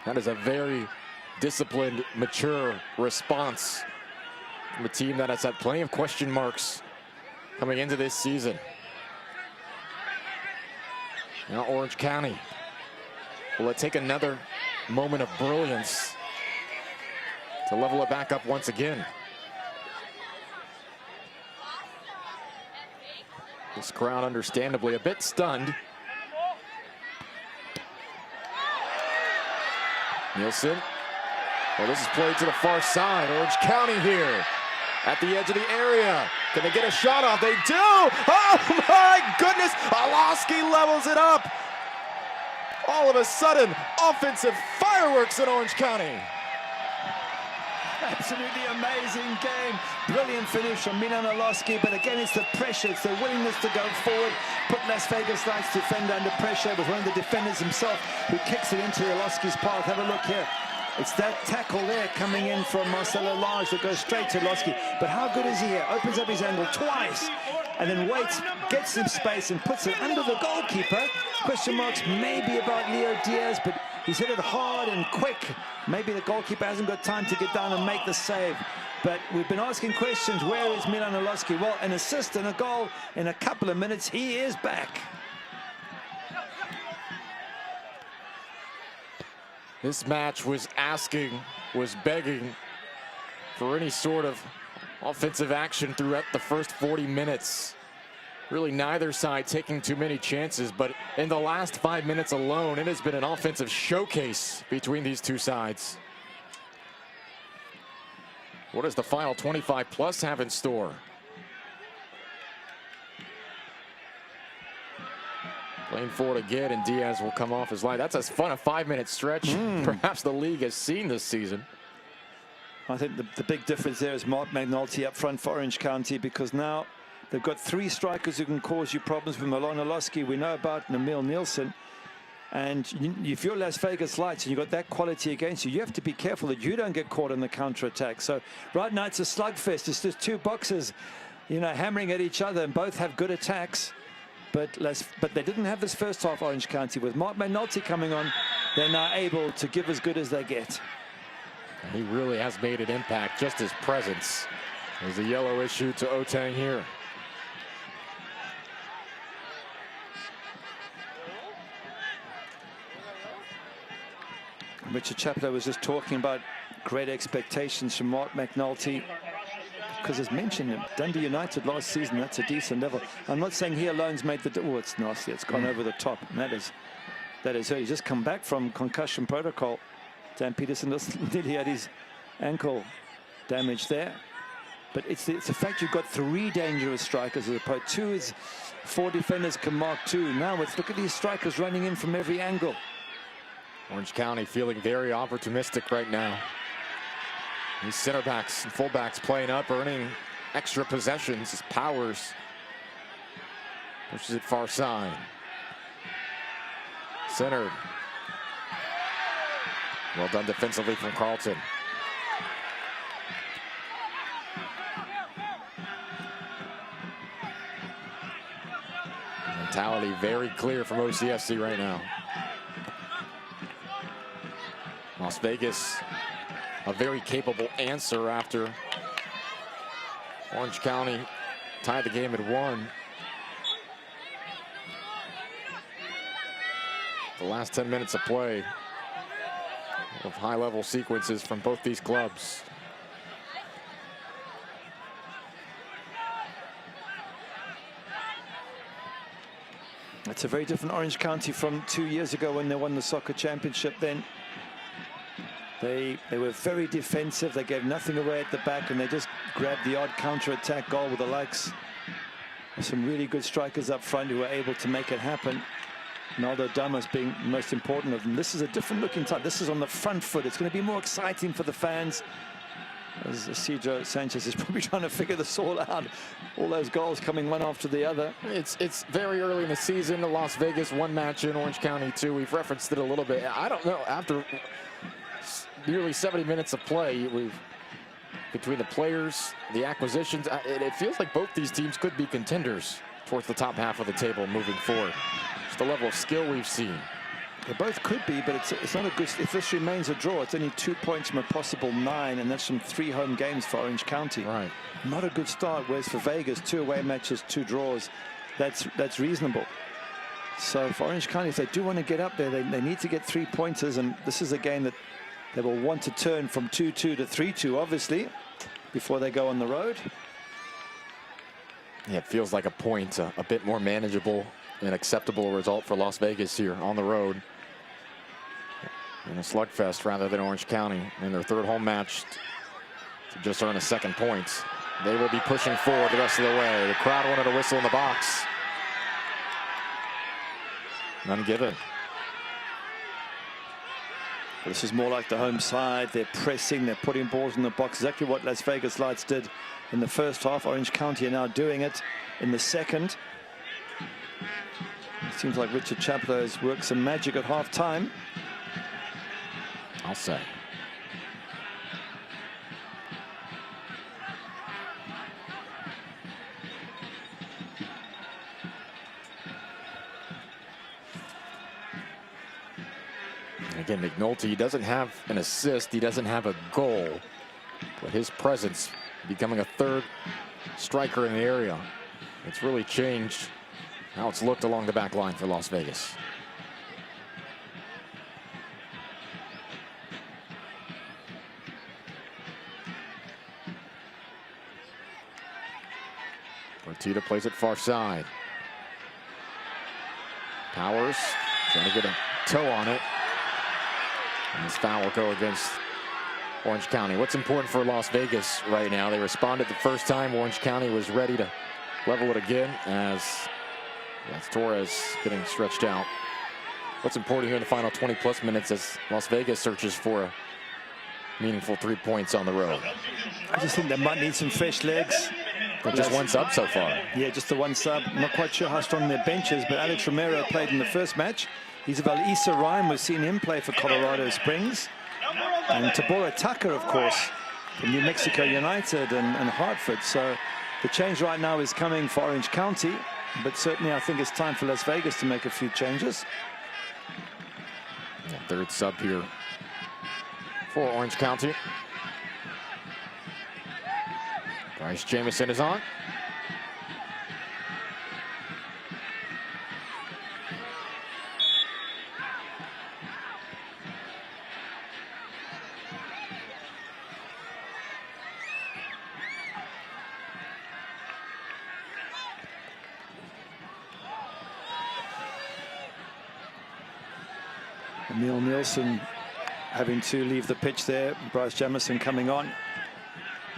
A: That is a very disciplined, mature response from a team that has had plenty of question marks coming into this season. Now Orange County, will it take another moment of brilliance to level it back up once again? This crowd understandably a bit stunned. Nielsen. Well, this is played to the far side. Orange County here at the edge of the area. Can they get a shot off? They do! Oh my goodness! Oloski levels it up. All of a sudden, offensive fireworks in Orange County.
B: Absolutely amazing game. Brilliant finish from Milan Oloski, but again, it's the pressure, it's the willingness to go forward, put Las Vegas Lights defender under pressure. It was one of the defenders himself who kicks it into Oloski's path. Have a look here. It's that tackle there coming in from Marcelo Lage that goes straight to Oloski. But how good is he here? Opens up his angle twice and then waits, gets some space and puts it under the goalkeeper. Question marks maybe about Leo Diaz, but he's hit it hard and quick. Maybe the goalkeeper hasn't got time to get down and make the save. But we've been asking questions, where is Milan Oloski? Well, an assist and a goal in a couple of minutes. He is back.
A: This match was begging for any sort of offensive action throughout the first 40 minutes. Really neither side taking too many chances, but in the last 5 minutes alone, it has been an offensive showcase between these two sides. What does the final 25 plus have in store? Playing forward again, and Diaz will come off his line. That's as fun a 5-minute stretch perhaps the league has seen this season.
B: I think the big difference there is Mark McNulty up front for Orange County, because now they've got 3 strikers who can cause you problems with Milan Oloski. We know about Namil Nielsen. And if you're Las Vegas Lights and you've got that quality against you, you have to be careful that you don't get caught in the counter-attack. So right now it's a slugfest. It's just 2 boxers, you know, hammering at each other, and both have good attacks. But they didn't have this first half, Orange County. With Mark McNulty coming on, they're now able to give as good as they get.
A: He really has made an impact, just his presence. There's a yellow issue to Otang here.
B: Richard Chaplow was just talking about great expectations from Mark McNulty. Because as mentioned, Dundee United last season, that's a decent level. I'm not saying he alone's made the... Oh, it's nasty. It's gone over the top. And that is hurt. He's just come back from concussion protocol. Dan Peterson nearly had his ankle damage there. But it's the fact you've got 3 dangerous strikers as opposed to 4 defenders can mark 2. Now look at these strikers running in from every angle.
A: Orange County feeling very opportunistic right now. These center backs and fullbacks playing up, earning extra possessions as Powers pushes it far side. Centered. Well done defensively from Carlton. Mentality very clear from OCFC right now. Las Vegas, a very capable answer after Orange County tied the game at 1. The last 10 minutes of play of high-level sequences from both these clubs.
B: It's a very different Orange County from 2 years ago when they won the soccer championship. Then they were very defensive. They gave nothing away at the back, and they just grabbed the odd counter-attack goal with the likes of some really good strikers up front who were able to make it happen. Naldo Damas being the most important of them. This is a different looking type. This is on the front foot. It's going to be more exciting for the fans. As Isidro Sanchez is probably trying to figure this all out. All those goals coming one after the other.
A: It's very early in the season. Las Vegas 1 match in, Orange County 2. We've referenced it a little bit. I don't know, after nearly 70 minutes of play, between the players, the acquisitions, it feels like both these teams could be contenders towards the top half of the table moving forward. Just the level of skill we've seen.
B: They both could be, but it's not a good... If this remains a draw, it's only 2 points from a possible 9, and that's from 3 home games for Orange County.
A: Right.
B: Not a good start, whereas for Vegas, 2 away matches, 2 draws. That's reasonable. So for Orange County, if they do want to get up there, they need to get 3 pointers, and this is a game that they will want to turn from 2-2 to 3-2, obviously, before they go on the road.
A: Yeah, it feels like a point, a bit more manageable and acceptable result for Las Vegas here on the road in a slugfest rather than Orange County in their 3rd home match to just earn a 2nd point. They will be pushing forward the rest of the way. The crowd wanted a whistle in the box. None given.
B: This is more like the home side. They're pressing, they're putting balls in the box. Exactly what Las Vegas Lights did in the first half. Orange County are now doing it in the second. It seems like Richard Chaplow has worked some magic at half-time.
A: I'll say. Again, McNulty doesn't have an assist, he doesn't have a goal, but his presence becoming a 3rd striker in the area. It's really changed how it's looked along the back line for Las Vegas. Fertitta plays it far side. Powers trying to get a toe on it. And this foul will go against Orange County. What's important for Las Vegas right now? They responded the first time. Orange County was ready to level it again as that's Torres getting stretched out. What's important here in the final 20+ minutes as Las Vegas searches for a meaningful 3 points on the road?
B: I just think they might need some fresh legs.
A: But just 1 sub so far.
B: Yeah, just the 1 sub. I'm not quite sure how strong their bench is, but Alex Romero played in the first match. Isabel Issa Rhyme, we've seen him play for Colorado Springs. And Tabora Tucker, of course, from New Mexico United and Hartford. So the change right now is coming for Orange County, but certainly I think it's time for Las Vegas to make a few changes.
A: Yeah, 3rd sub here for Orange County. Bryce Jamison is on.
B: Neil Nielsen having to leave the pitch there. Bryce Jamison coming on.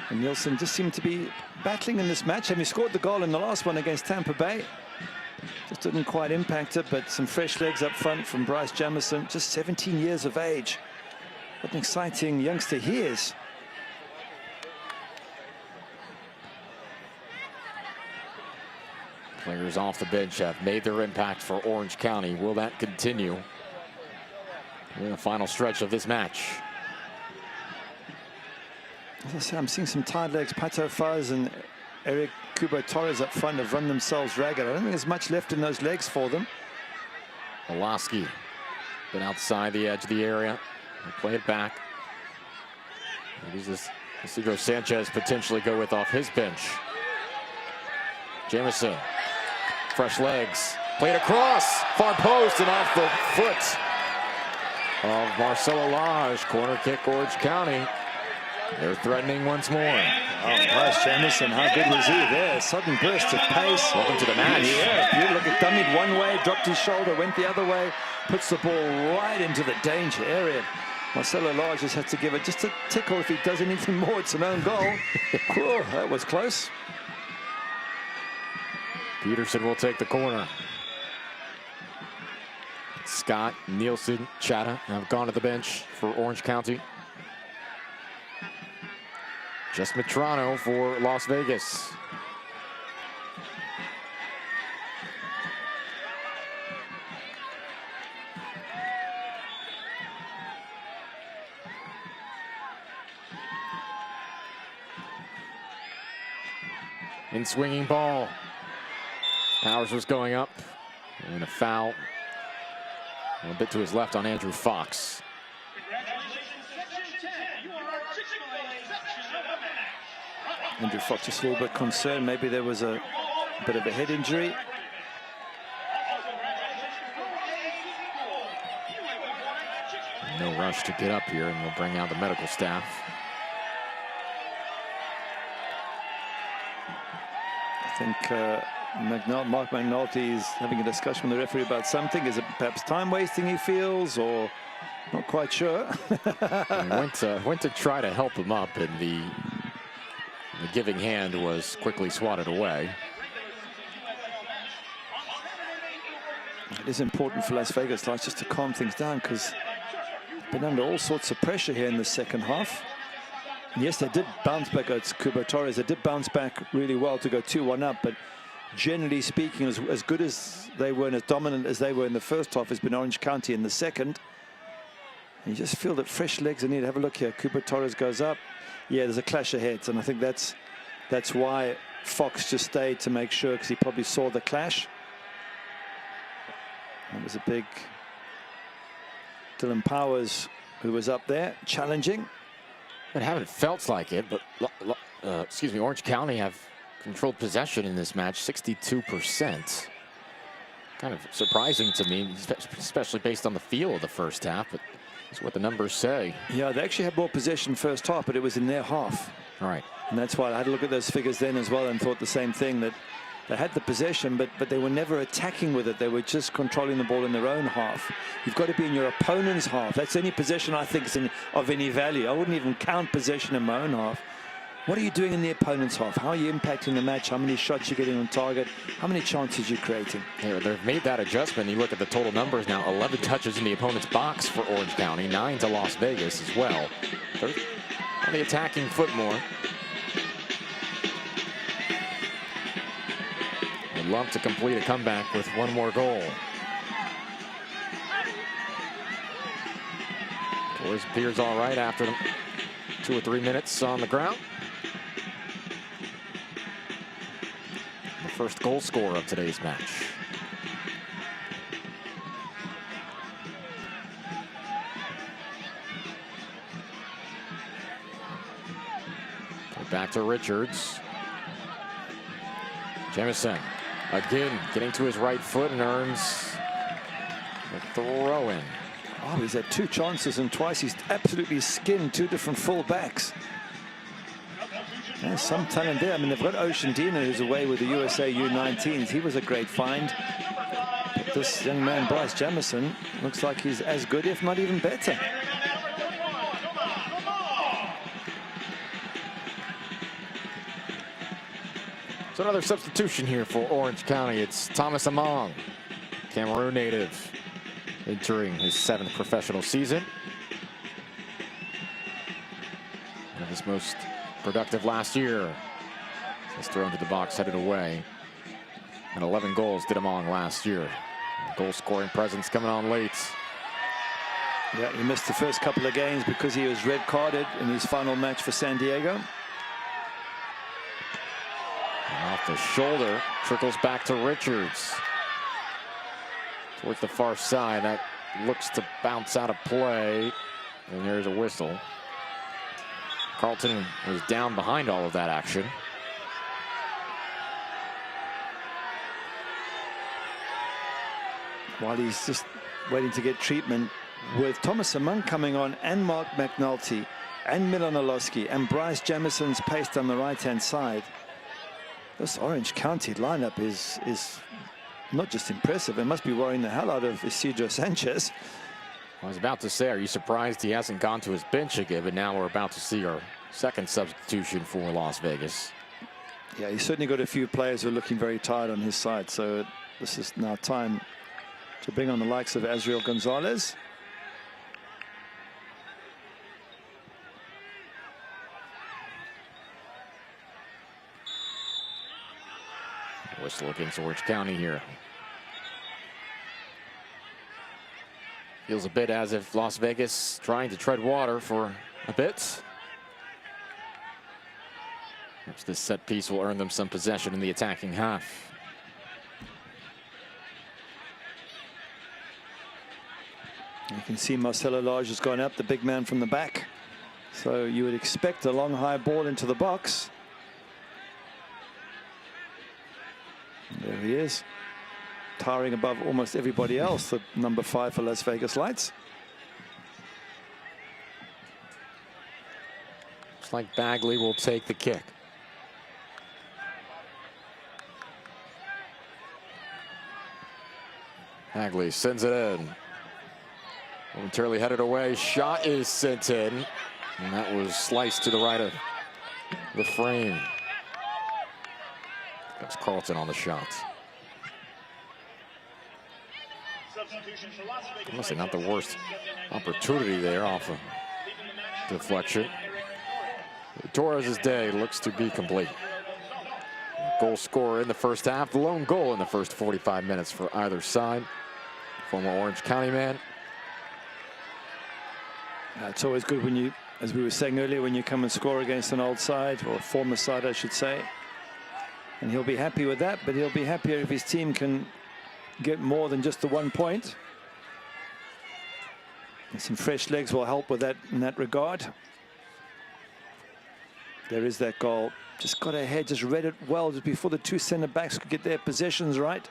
B: And Nielsen just seemed to be battling in this match. Having scored the goal in the last one against Tampa Bay. Just didn't quite impact it, but some fresh legs up front from Bryce Jamison. Just 17 years of age. What an exciting youngster he is.
A: Players off the bench have made their impact for Orange County. Will that continue in the final stretch of this match?
B: As I say, I'm seeing some tired legs. Pato Faz and Eric Kubo Torres up front have run themselves ragged. I don't think there's much left in those legs for them.
A: Olaski been outside the edge of the area. They play it back. Maybe this Isidro Sanchez potentially go with off his bench. Jamison, fresh legs, played across, far post and off the foot of Marcelo Lage. Corner kick, Orange County. They're threatening once more.
B: Oh, Bryce Jamison, how good was he there? Sudden burst of pace.
A: Welcome to the match.
B: Yeah, you look at dummied one way, dropped his shoulder, went the other way, puts the ball right into the danger area. Marcelo Lage just had to give it just a tickle. If he does anything more, it's an own goal. Cool, that was close.
A: Peterson will take the corner. Scott, Nielsen, Chatta have gone to the bench for Orange County. Just Metrano for Las Vegas. In swinging ball. Powers was going up. And a foul. A bit to his left on Andrew Fox.
B: Andrew Fox just a little bit concerned. Maybe there was a bit of a head injury.
A: No rush to get up here, and we'll bring out the medical staff.
B: I think Mark McNulty is having a discussion with the referee about something. Is it perhaps time wasting he feels, or not quite sure?
A: He went to try to help him up, and the giving hand was quickly swatted away.
B: It is important for Las Vegas Lights just to calm things down, because they've been under all sorts of pressure here in the second half. And yes, they did bounce back. It's Kubo Torres. They did bounce back really well to go 2-1 up, but generally speaking, as good as they were and as dominant as they were in the first half, has been Orange County in the second. And you just feel that fresh legs are needed. Have a look here. Kubo Torres goes up. Yeah, there's a clash of heads, and I think that's why Fox just stayed to make sure, because he probably saw the clash. It was a big Dylan Powers who was up there challenging.
A: It haven't felt like it, but excuse me, Orange County have controlled possession in this match, 62%. Kind of surprising to me, especially based on the feel of the first half, but that's what the numbers say.
B: Yeah, they actually had more possession first half, but it was in their half.
A: All right.
B: And that's why I had to look at those figures then as well and thought the same thing, that they had the possession, but they were never attacking with it. They were just controlling the ball in their own half. You've got to be in your opponent's half. That's any possession I think is of any value. I wouldn't even count possession in my own half. What are you doing in the opponent's half? How are you impacting the match? How many shots you're getting on target? How many chances you're creating?
A: They've made that adjustment. You look at the total numbers now, 11 touches in the opponent's box for Orange County, 9 to Las Vegas as well. They're on the attacking foot more. Would love to complete a comeback with one more goal. Torres appears all right after 2 or 3 minutes on the ground. The first goal scorer of today's match. Back to Richards. Jamison again getting to his right foot and earns a throw-in.
B: Oh, he's had 2 chances and twice he's absolutely skinned 2 different full-backs. There's some talent there. I mean, they've got Ocean Dino, who's away with the USA U19s. He was a great find. But this young man, Bryce Jamison, looks like he's as good, if not even better.
A: So another substitution here for Orange County. It's Thomas Among, Cameroon native, entering his 7th professional season. And his most productive last year. He's thrown to the box, headed away. And 11 goals did Among last year. Goal scoring presence coming on late.
B: Yeah, he missed the first couple of games because he was red carded in his final match for San Diego.
A: And off the shoulder, trickles back to Richards. Towards the far side, that looks to bounce out of play. And there's a whistle. Carlton was down behind all of that action.
B: While he's just waiting to get treatment, with Thomas Among coming on and Mark McNulty and Milan Olowski and Bryce Jamison's pace on the right-hand side, this Orange County lineup is not just impressive, it must be worrying the hell out of Isidro Sanchez.
A: I was about to say, are you surprised he hasn't gone to his bench again? But now we're about to see our second substitution for Las Vegas.
B: Yeah, he's certainly got a few players who are looking very tired on his side, so this is now time to bring on the likes of Azriel Gonzalez.
A: Whistle against Orange County here. Feels a bit as if Las Vegas trying to tread water for a bit. Perhaps this set piece will earn them some possession in the attacking half.
B: You can see Marcelo Lage has gone up, the big man from the back. So you would expect a long high ball into the box. And there he is, towering above almost everybody else, the number 5 for Las Vegas Lights.
A: Looks like Bagley will take the kick. Bagley sends it in. Momentarily headed away. Shot is sent in. And that was sliced to the right of the frame. That's Carlton on the shot. Honestly, not the worst opportunity there off of deflection. Torres' day looks to be complete. Goal scorer in the first half. The lone goal in the first 45 minutes for either side. Former Orange County man.
B: It's always good when you, as we were saying earlier, when you come and score against an old side, or a former side, I should say. And he'll be happy with that, but he'll be happier if his team can get more than just the 1 point. And some fresh legs will help with that in that regard. There is that goal. Just got ahead, just read it well just before the 2 centre backs could get their possessions right.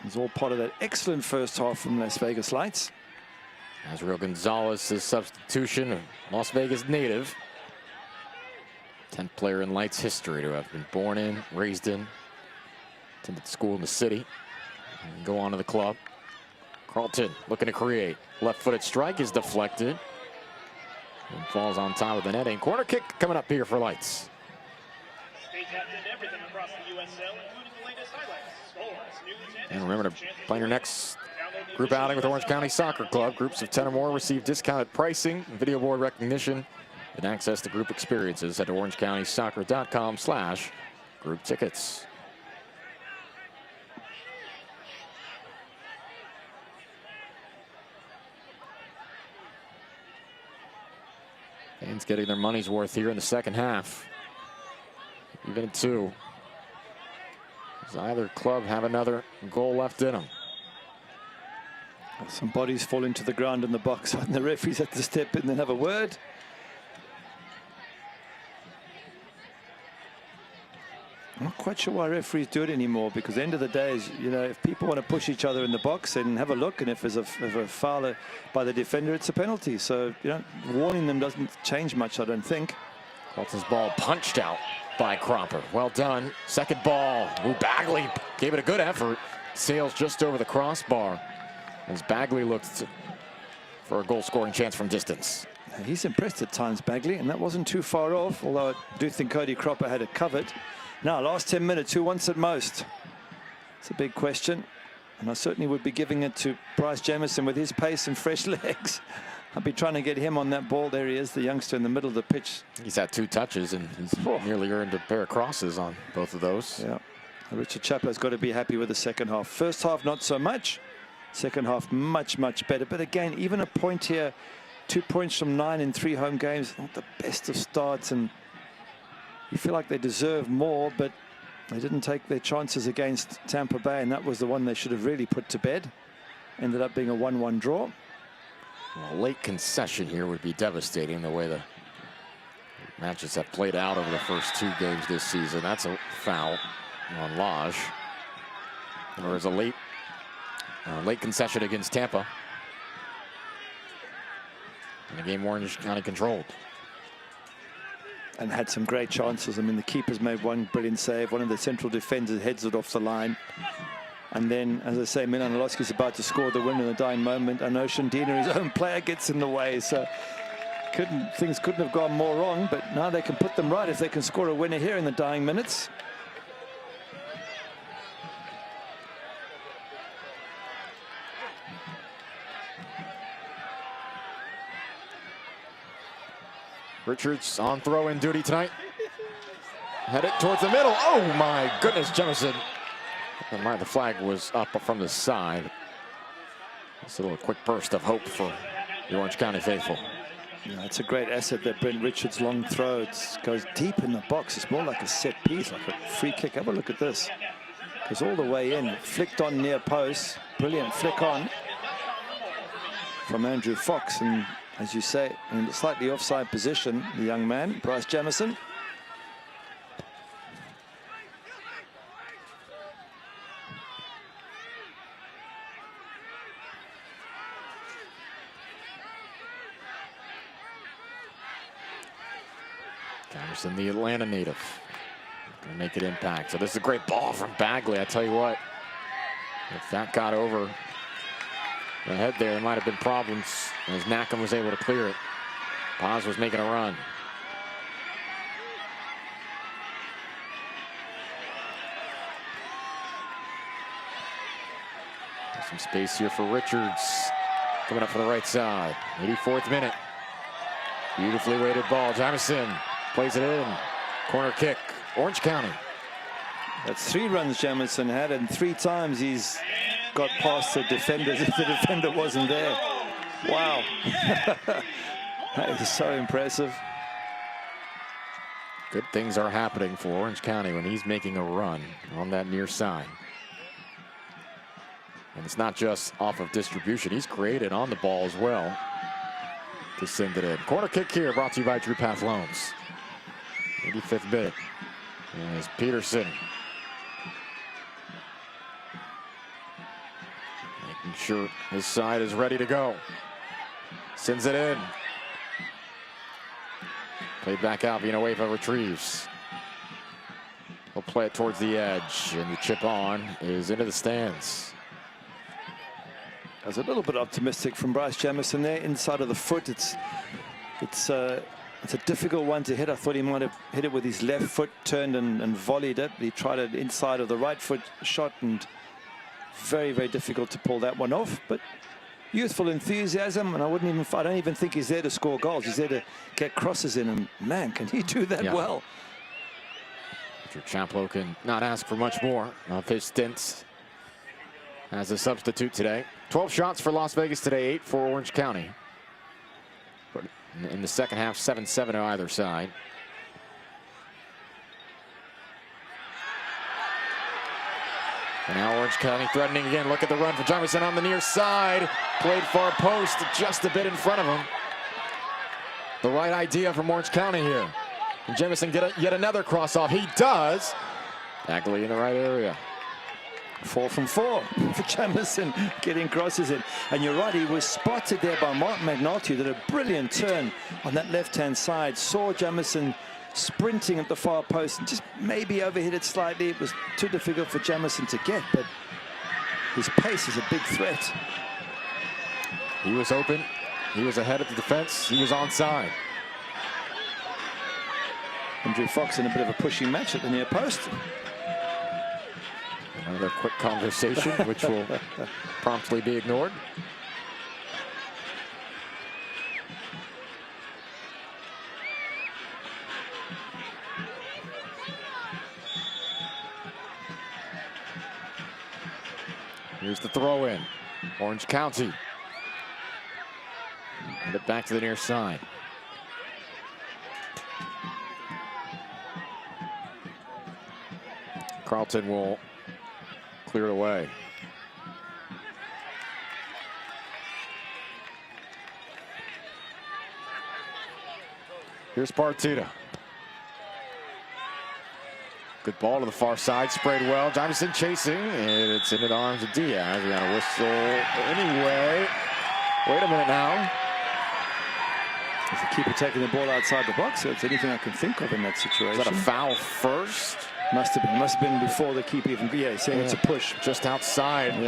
B: It's all part of that excellent first half from Las Vegas Lights.
A: Azriel Gonzalez's substitution, a Las Vegas native. 10th player in Lights history to have been born in, raised in, attended school in the city, and go on to the club. Carlton looking to create. Left-footed strike is deflected. And falls on top of the netting. Corner kick coming up here for Lights. And remember to plan your next group outing with Orange County Soccer Club. Groups of 10 or more receive discounted pricing, video board recognition, and access to group experiences at orangecountysoccer.com/group tickets. Fans getting their money's worth here in the second half. Even at 2. Does either club have another goal left in them?
B: Some bodies fall into the ground in the box, and the referees have to step in and have a word. I'm not quite sure why referees do it anymore, because at the end of the day, is, you know, if people want to push each other in the box, then have a look, and if there's a foul by the defender, it's a penalty. So, you know, warning them doesn't change much, I don't think.
A: Colton's ball punched out by Cropper. Well done. Second ball. Ooh, Bagley gave it a good effort. Sails just over the crossbar as Bagley looked for a goal-scoring chance from distance.
B: He's impressed at times, Bagley, and that wasn't too far off, although I do think Cody Cropper had it covered. Now, last 10 minutes, who wants it most? It's a big question, and I certainly would be giving it to Bryce Jamieson with his pace and fresh legs. I'll be trying to get him on that ball. There he is, the youngster in the middle of the pitch.
A: He's had 2 touches, and he's nearly earned a pair of crosses on both of those.
B: Yeah, Richard Chapler's got to be happy with the second half. First half, not so much. Second half, much, much better. But again, even a point here, 2 points from 9 in 3 home games, not the best of starts, and you feel like they deserve more, but they didn't take their chances against Tampa Bay, and that was the one they should have really put to bed. Ended up being a 1-1 draw.
A: Well, a late concession here would be devastating the way the matches have played out over the first 2 games this season. That's a foul on Lodge. There was a late concession against Tampa. And the game Orange County controlled.
B: And had some great chances. I mean, the keeper's made one brilliant save. One of the central defenders heads it off the line. And then, as I say, Milan Olowski's about to score the winner in the dying moment. And Oshandina, his own player, gets in the way. So things couldn't have gone more wrong. But now they can put them right if they can score a winner here in the dying minutes.
A: Richards on throw-in duty tonight. Headed towards the middle. Oh my goodness, Jemison. The flag was up from the side. It's a little quick burst of hope for the Orange County faithful.
B: Yeah, it's a great asset, that Brent Richards' long throw. It goes deep in the box. It's more like a set piece, like a free kick. Have a look at this. Goes all the way in, flicked on near post. Brilliant flick on from Andrew Fox. And as you say, in a slightly offside position, the young man, Bryce Jamieson.
A: Jamieson, the Atlanta native, gonna make it impact. So this is a great ball from Bagley. I tell you what, if that got over the head there might have been problems as Nackham was able to clear it. Paz was making a run. There's some space here for Richards. Coming up for the right side. 84th minute. Beautifully weighted ball. Jamieson plays it in. Corner kick. Orange County.
B: That's 3 runs Jamieson had, and 3 times he's got past the defender if the defender wasn't there. Wow. That is so impressive.
A: Good things are happening for Orange County when he's making a run on that near side. And it's not just off of distribution. He's created on the ball as well to send it in. Corner kick here brought to you by Drew Path Loans. 85th minute. As Peterson making sure his side is ready to go. Sends it in. Played back out, Villanueva retrieves. He'll play it towards the edge, and the chip on is into the stands.
B: I was a little bit optimistic from Bryce Jamieson there, inside of the foot. It's a difficult one to hit. I thought he might have hit it with his left foot, turned and volleyed it. He tried it inside of the right foot shot, and very, very difficult to pull that one off. But youthful enthusiasm, and I don't even think he's there to score goals. He's there to get crosses in, and man, can he do that well.
A: Richard Chaplow can not ask for much more of his stints as a substitute today. 12 shots for Las Vegas today, 8 for Orange County. But in the second half, 7-7 on either side. And now Orange County threatening again. Look at the run for Jamieson on the near side. Played far post, just a bit in front of him. The right idea from Orange County here. Can Jamieson get yet another cross off? He does. Bagley in the right area.
B: 4 from 4 for Jamieson, getting crosses in. And you're right, he was spotted there by Mark McNulty, did a brilliant turn on that left-hand side. Saw Jamieson sprinting at the far post and just maybe overhit it slightly. It was too difficult for Jamison to get, but his pace is a big threat.
A: He was open. He was ahead of the defense. He was onside.
B: Andrew Fox in a bit of a pushing match at the near post.
A: Another quick conversation, which will promptly be ignored. Here's the throw in. Orange County. And it back to the near side. Carlton will clear it away. Here's Partita. Good ball to the far side, sprayed well. Jamison chasing, and it's in the arms of Diaz. We got a whistle anyway. Wait a minute now.
B: Is the keeper taking the ball outside the box? So it's anything I can think of in that situation.
A: Is that a foul first?
B: Must have been before the keeper even. Yeah, saying it's a push.
A: Just outside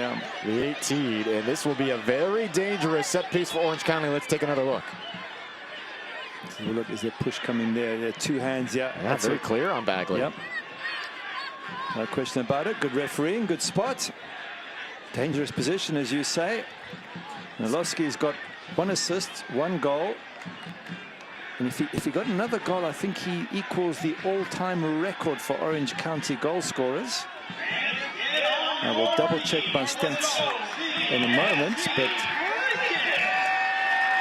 A: the 18, and this will be a very dangerous set piece for Orange County. Let's take another look.
B: So look, is there push coming there? There are two hands,
A: That's very clear on Bagley.
B: Yep. No question about it. Good refereeing, good spot. Dangerous position, as you say. Noloski's got 1 assist, 1 goal. And if he got another goal, I think he equals the all-time record for Orange County goal scorers. I will double check my stats in a moment, but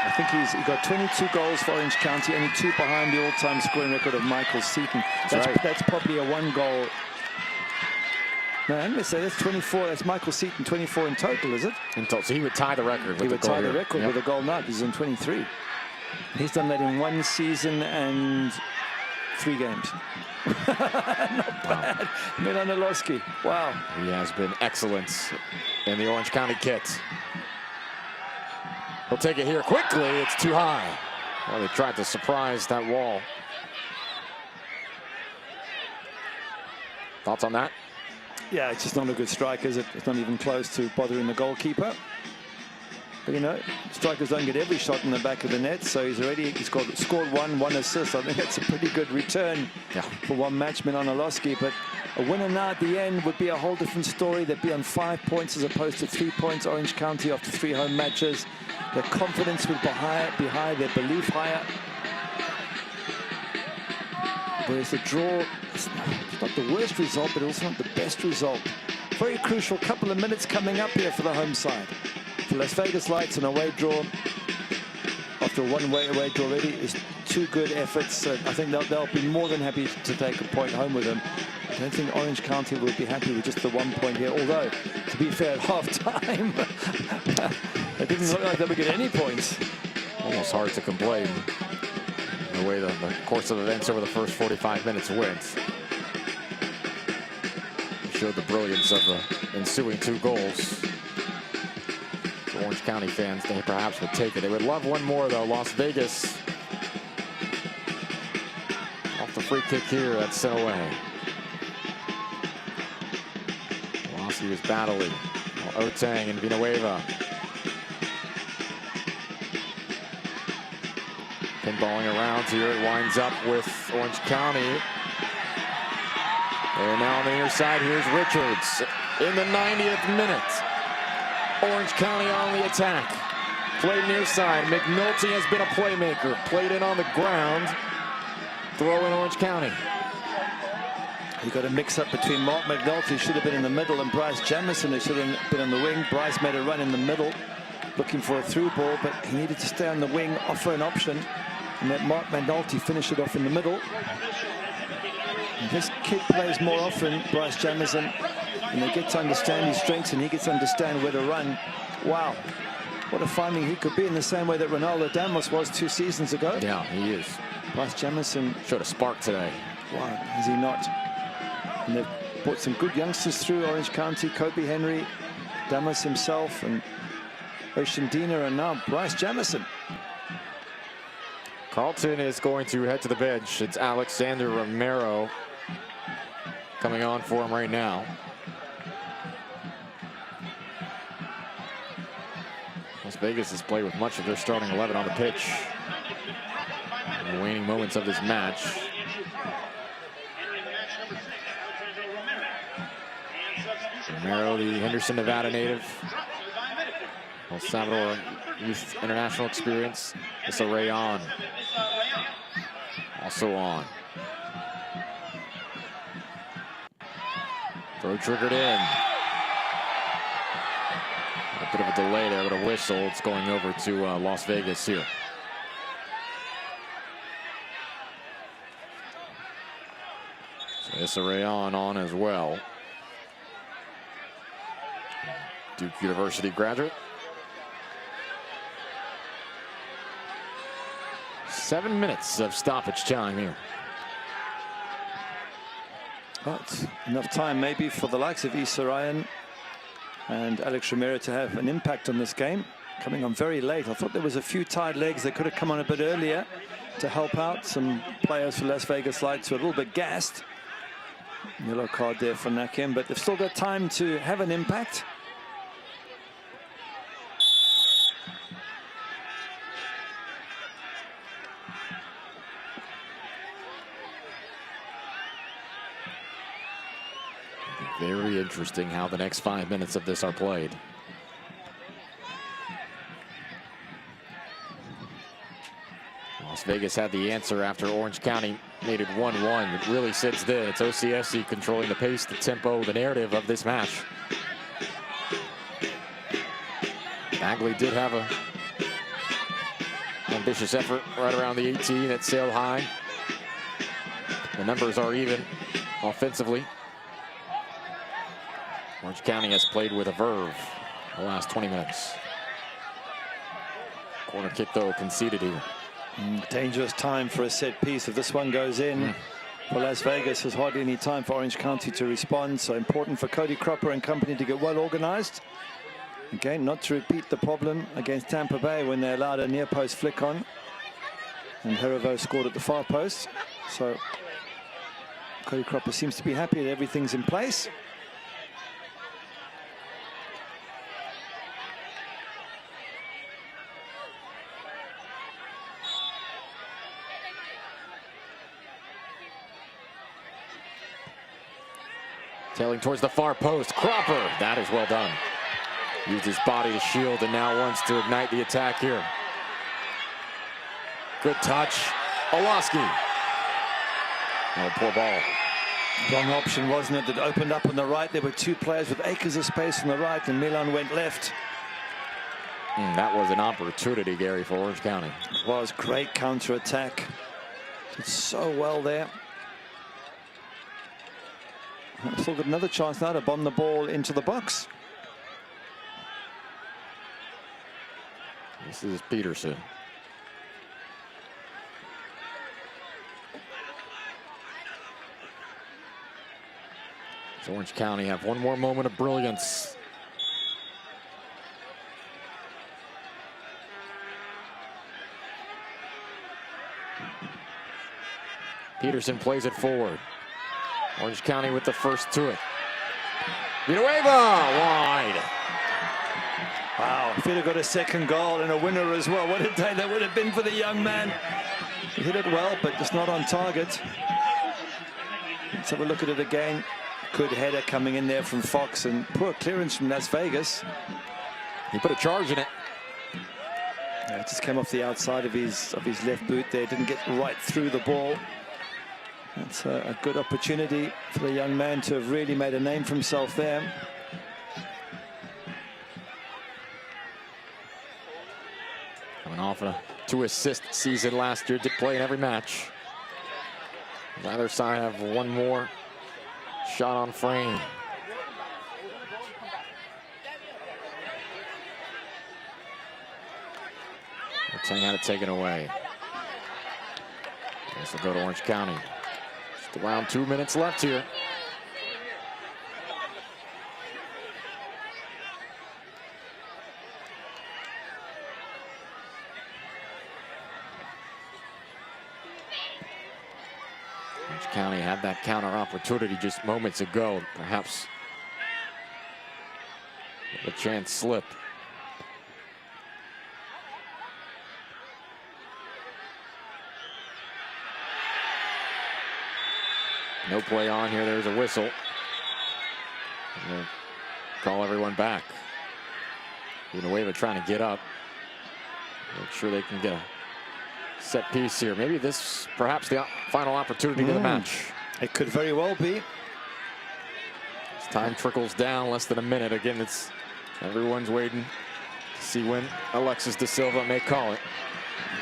B: I think he got 22 goals for Orange County, only 2 behind the all-time scoring record of Michael Seaton. That's probably a 1 goal. No, I'm going to say that's 24. That's Michael Seaton, 24 in total, is it?
A: In total, so he would tie the record.
B: He would tie the record with a goal now. He's on 23. He's done that in 1 season and 3 games. Not bad. Milan Noloski. Wow.
A: He has been excellent in the Orange County kit. He'll take it here quickly. It's too high. Well, they tried to surprise that wall. Thoughts on that?
B: Yeah, it's just not a good strike, is it? It's not even close to bothering the goalkeeper. But, you know, strikers don't get every shot in the back of the net, so he's scored 1 assist. I think that's a pretty good return for one match, Milan Noloski. But a winner now at the end would be a whole different story. They'd be on 5 points as opposed to 3 points. Orange County after 3 home matches. Their confidence would be high, their belief higher. Whereas the draw, it's not the worst result, but also not the best result. Very crucial couple of minutes coming up here for the home side. For Las Vegas Lights, an away draw after a one-way away draw already is 2 good efforts. I think they'll be more than happy to take a point home with them. I don't think Orange County will be happy with just the 1 point here. Although, to be fair, at half-time, it didn't look like they would get any points.
A: Almost hard to complain the way the course of events over the first 45 minutes went. Showed the brilliance of the ensuing 2 goals. So Orange County fans, they perhaps would take it. They would love one more, though. Las Vegas off the free kick here. That's sent away. Lassie was battling. Otang and Villanueva. Pinballing around here. It winds up with Orange County. And now on the near side, here's Richards in the 90th minute. Orange County on the attack. Played near side. McNulty has been a playmaker. Played in on the ground. Throw in Orange County.
B: You got a mix-up between Mark McNulty, should have been in the middle, and Bryce Jamison, who should have been on the wing. Bryce made a run in the middle, looking for a through ball, but he needed to stay on the wing, offer an option, and let Mark McNulty finish it off in the middle. And this kid plays more often, Bryce Jamison, and they get to understand his strengths, and he gets to understand where to run. Wow, what a finding he could be, in the same way that Ronaldo Damos was 2 seasons ago.
A: Yeah, he is.
B: Bryce Jamison
A: showed a spark today.
B: Wow, has he not? And they've brought some good youngsters through Orange County. Kobe Henry, Damos himself, and Ocean Dina, and now Bryce Jamison.
A: Carlton is going to head to the bench. It's Alexander Romero coming on for him right now. Las Vegas has played with much of their starting 11 on the pitch in the waning moments of this match. Romero, the Henderson, Nevada native. El Salvador Youth International experience. It's a Rayon. Also on. Throw triggered in. A bit of a delay there, but a whistle. It's going over to Las Vegas here. So it's a Rayon on as well. Duke University graduate. 7 minutes of stoppage time here.
B: But enough time maybe for the likes of Issa Ryan and Alex Romero to have an impact on this game. Coming on very late. I thought there was a few tired legs that could have come on a bit earlier to help out. Some players for Las Vegas Lights were a little bit gassed. Yellow card there for Nakim, but they've still got time to have an impact.
A: Very interesting how the next 5 minutes of this are played. Las Vegas had the answer after Orange County made it 1-1. But really since then, it's OCSC controlling the pace, the tempo, the narrative of this match. Bagley did have a ambitious effort right around the 18 that sailed high. The numbers are even offensively. Orange County has played with a verve the last 20 minutes. Corner kick, though, conceded here.
B: Dangerous time for a set piece. If this one goes in for Las Vegas, there's hardly any time for Orange County to respond. So important for Cody Cropper and company to get well organized. Again, not to repeat the problem against Tampa Bay when they allowed a near post flick on. And Herivo scored at the far post. So Cody Cropper seems to be happy that everything's in place.
A: Tailing towards the far post. Cropper, that is well done. Used his body to shield and now wants to ignite the attack here. Good touch. Olaski. Oh, poor ball.
B: Wrong option, wasn't it? That opened up on the right. There were two players with acres of space on the right, and Milan went left.
A: That was an opportunity, Gary, for Orange County.
B: It was great counter-attack. Did so well there. Still got another chance now to bomb the ball into the box.
A: This is Peterson. Does Orange County have one more moment of brilliance? Peterson plays it forward. Orange County with the first to it. Villanueva wide.
B: Wow, if he'd have got a second goal and a winner as well, what a day that would have been for the young man. He hit it well, but just not on target. Let's have a look at it again. Good header coming in there from Fox, and poor clearance from Las Vegas.
A: He put a charge in it.
B: Yeah, it just came off the outside of his left boot there. Didn't get right through the ball. That's a good opportunity for the young man to have really made a name for himself there.
A: Coming off a 2-assist season last year, did play in every match. Neither side have one more shot on frame. Tang had it taken away. This will go to Orange County. Just around 2 minutes left here. Orange County had that counter opportunity just moments ago. Perhaps a chance slip. No play on here. There's a whistle. We'll call everyone back. Villanueva trying to get up. Make sure they can get a set piece here. Maybe this perhaps the final opportunity to the match.
B: It could very well be.
A: As time trickles down, less than a minute. Again, it's everyone's waiting to see when Alexis De Silva may call it.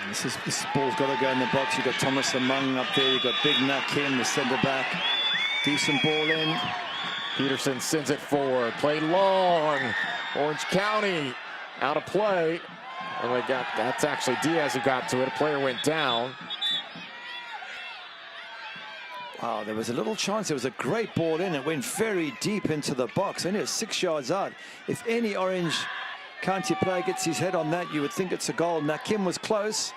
B: This ball's got to go in the box. You've got Thomas Among up there. You've got Big Nakim, the centre back. Decent ball in.
A: Peterson sends it forward. Play long. Orange County out of play. And that's actually Diaz who got to it. A player went down.
B: Wow, there was a little chance. There was a great ball in. It went very deep into the box. Only 6 yards out. If any Orange County player gets his head on that, you would think it's a goal. Nakim was close.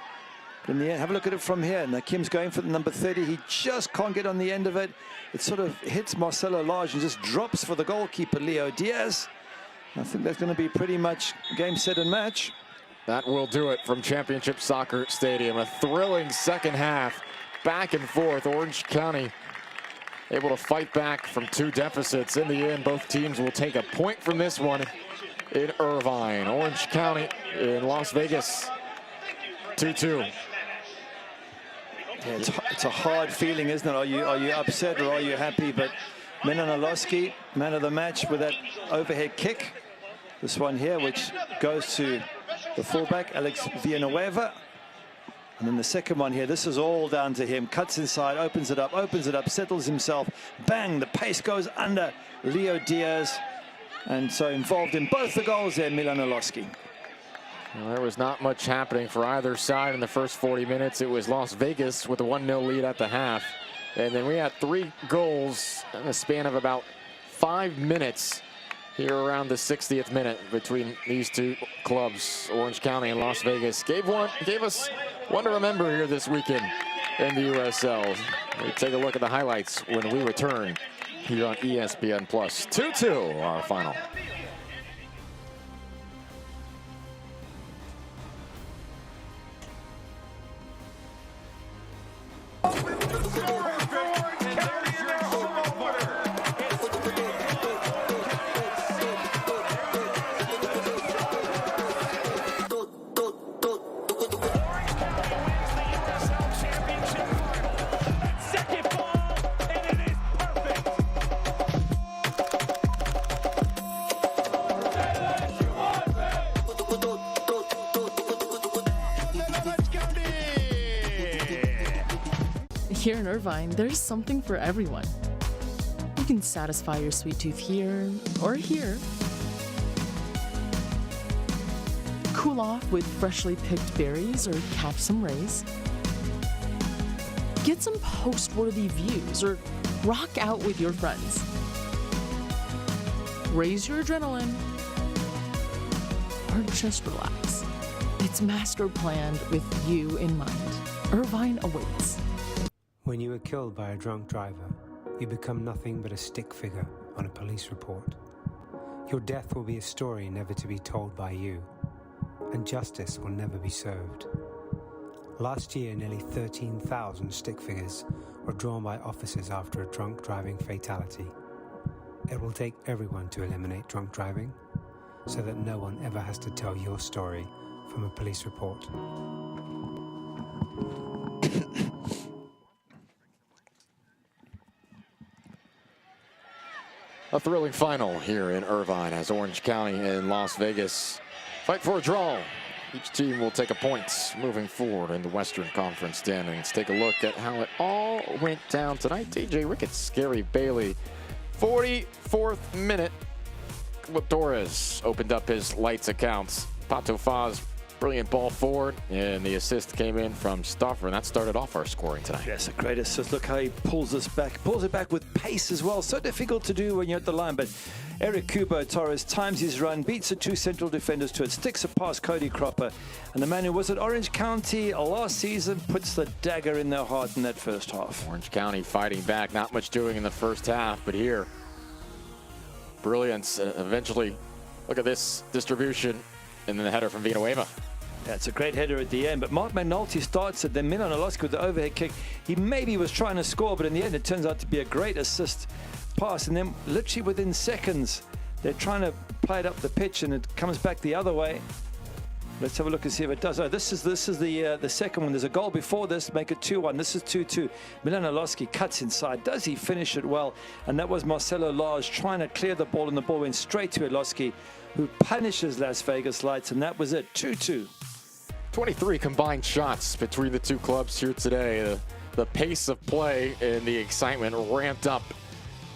B: But in the end, have a look at it from here. Nakim's going for the number 30. He just can't get on the end of it. It sort of hits Marcelo Lage and just drops for the goalkeeper, Leo Diaz. I think that's going to be pretty much game, set, and match.
A: That will do it from Championship Soccer Stadium. A thrilling second half, back and forth. Orange County able to fight back from 2 deficits. In the end, both teams will take a point from this one in Irvine. Orange County in Las Vegas, 2-2.
B: Yeah, it's a hard feeling, isn't it? Are you upset or are you happy? But Milanolowski, man of the match with that overhead kick. This one here, which goes to the fullback, Alex Villanueva. And then the second one here, this is all down to him. Cuts inside, opens it up, settles himself. Bang, the pace goes under Leo Diaz. And so involved in both the goals there, Milanolowski.
A: Well, there was not much happening for either side in the first 40 minutes. It was Las Vegas with a 1-0 lead at the half. And then we had 3 goals in a span of about 5 minutes here around the 60th minute between these 2 clubs, Orange County and Las Vegas. Gave us one to remember here this weekend in the USL. We'll take a look at the highlights when we return here on ESPN+. 2-2 our final.
E: Here in Irvine, there's something for everyone. You can satisfy your sweet tooth here or here. Cool off with freshly picked berries or catch some rays. Get some post-worthy views or rock out with your friends. Raise your adrenaline or just relax. It's master planned with you in mind. Irvine awaits.
H: When you are killed by a drunk driver, you become nothing but a stick figure on a police report. Your death will be a story never to be told by you, and justice will never be served. Last year, nearly 13,000 stick figures were drawn by officers after a drunk driving fatality. It will take everyone to eliminate drunk driving, so that no one ever has to tell your story from a police report.
A: A thrilling final here in Irvine as Orange County and Las Vegas fight for a draw. Each team will take a point moving forward in the Western Conference standings. Take a look at how it all went down tonight. DJ Ricketts, Gary Bailey, 44th minute. Torres opened up his lights accounts. Pato Faz Brilliant ball forward, and the assist came in from Stoffer, and that started off our scoring tonight.
B: Yes, a great assist. Look how he pulls it back with pace as well. So difficult to do when you're at the line, but Eric Kubo Torres times his run, beats the 2 central defenders to it, sticks it past Cody Cropper, and the man who was at Orange County last season puts the dagger in their heart in that first half.
A: Orange County fighting back, not much doing in the first half, but here, brilliance. Eventually, look at this distribution, and then the header from Villanueva.
B: Yeah, it's a great header at the end, but Mark McNulty starts it, then Milan Oloski with the overhead kick. He maybe was trying to score, but in the end it turns out to be a great assist pass, and then literally within seconds they're trying to play it up the pitch and it comes back the other way. Let's have a look and see if it does. Oh, this is the second one. There's a goal before this, make it 2-1. This is 2-2. Milan Oloski cuts inside. Does he finish it well? And that was Marcelo Lage trying to clear the ball, and the ball went straight to Oloski, who punishes Las Vegas Lights, and that was it, 2-2.
A: 23 combined shots between the two clubs here today. The pace of play and the excitement ramped up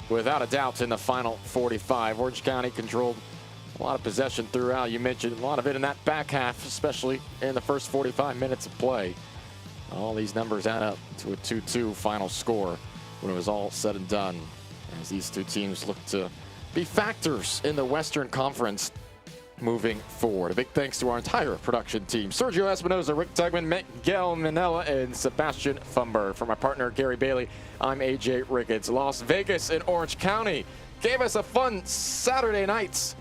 A: without a doubt in the final 45. Orange County controlled a lot of possession throughout. You mentioned a lot of it in that back half, especially in the first 45 minutes of play. All these numbers add up to a 2-2 final score when it was all said and done, as these two teams look to be factors in the Western Conference moving forward. A big thanks to our entire production team: Sergio Espinoza, Rick Tugman, Miguel Manella, and Sebastian Fumberg. For my partner Gary Bailey, I'm AJ Ricketts. Las Vegas and Orange County gave us a fun Saturday night.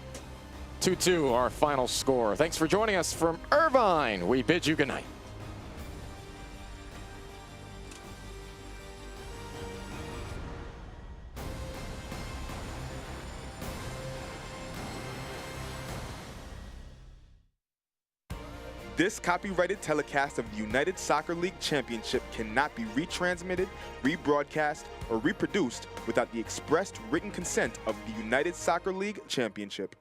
A: 2-2 our final score. Thanks for joining us from Irvine. We bid you good night.
I: This copyrighted telecast of the United Soccer League Championship cannot be retransmitted, rebroadcast, or reproduced without the expressed written consent of the United Soccer League Championship.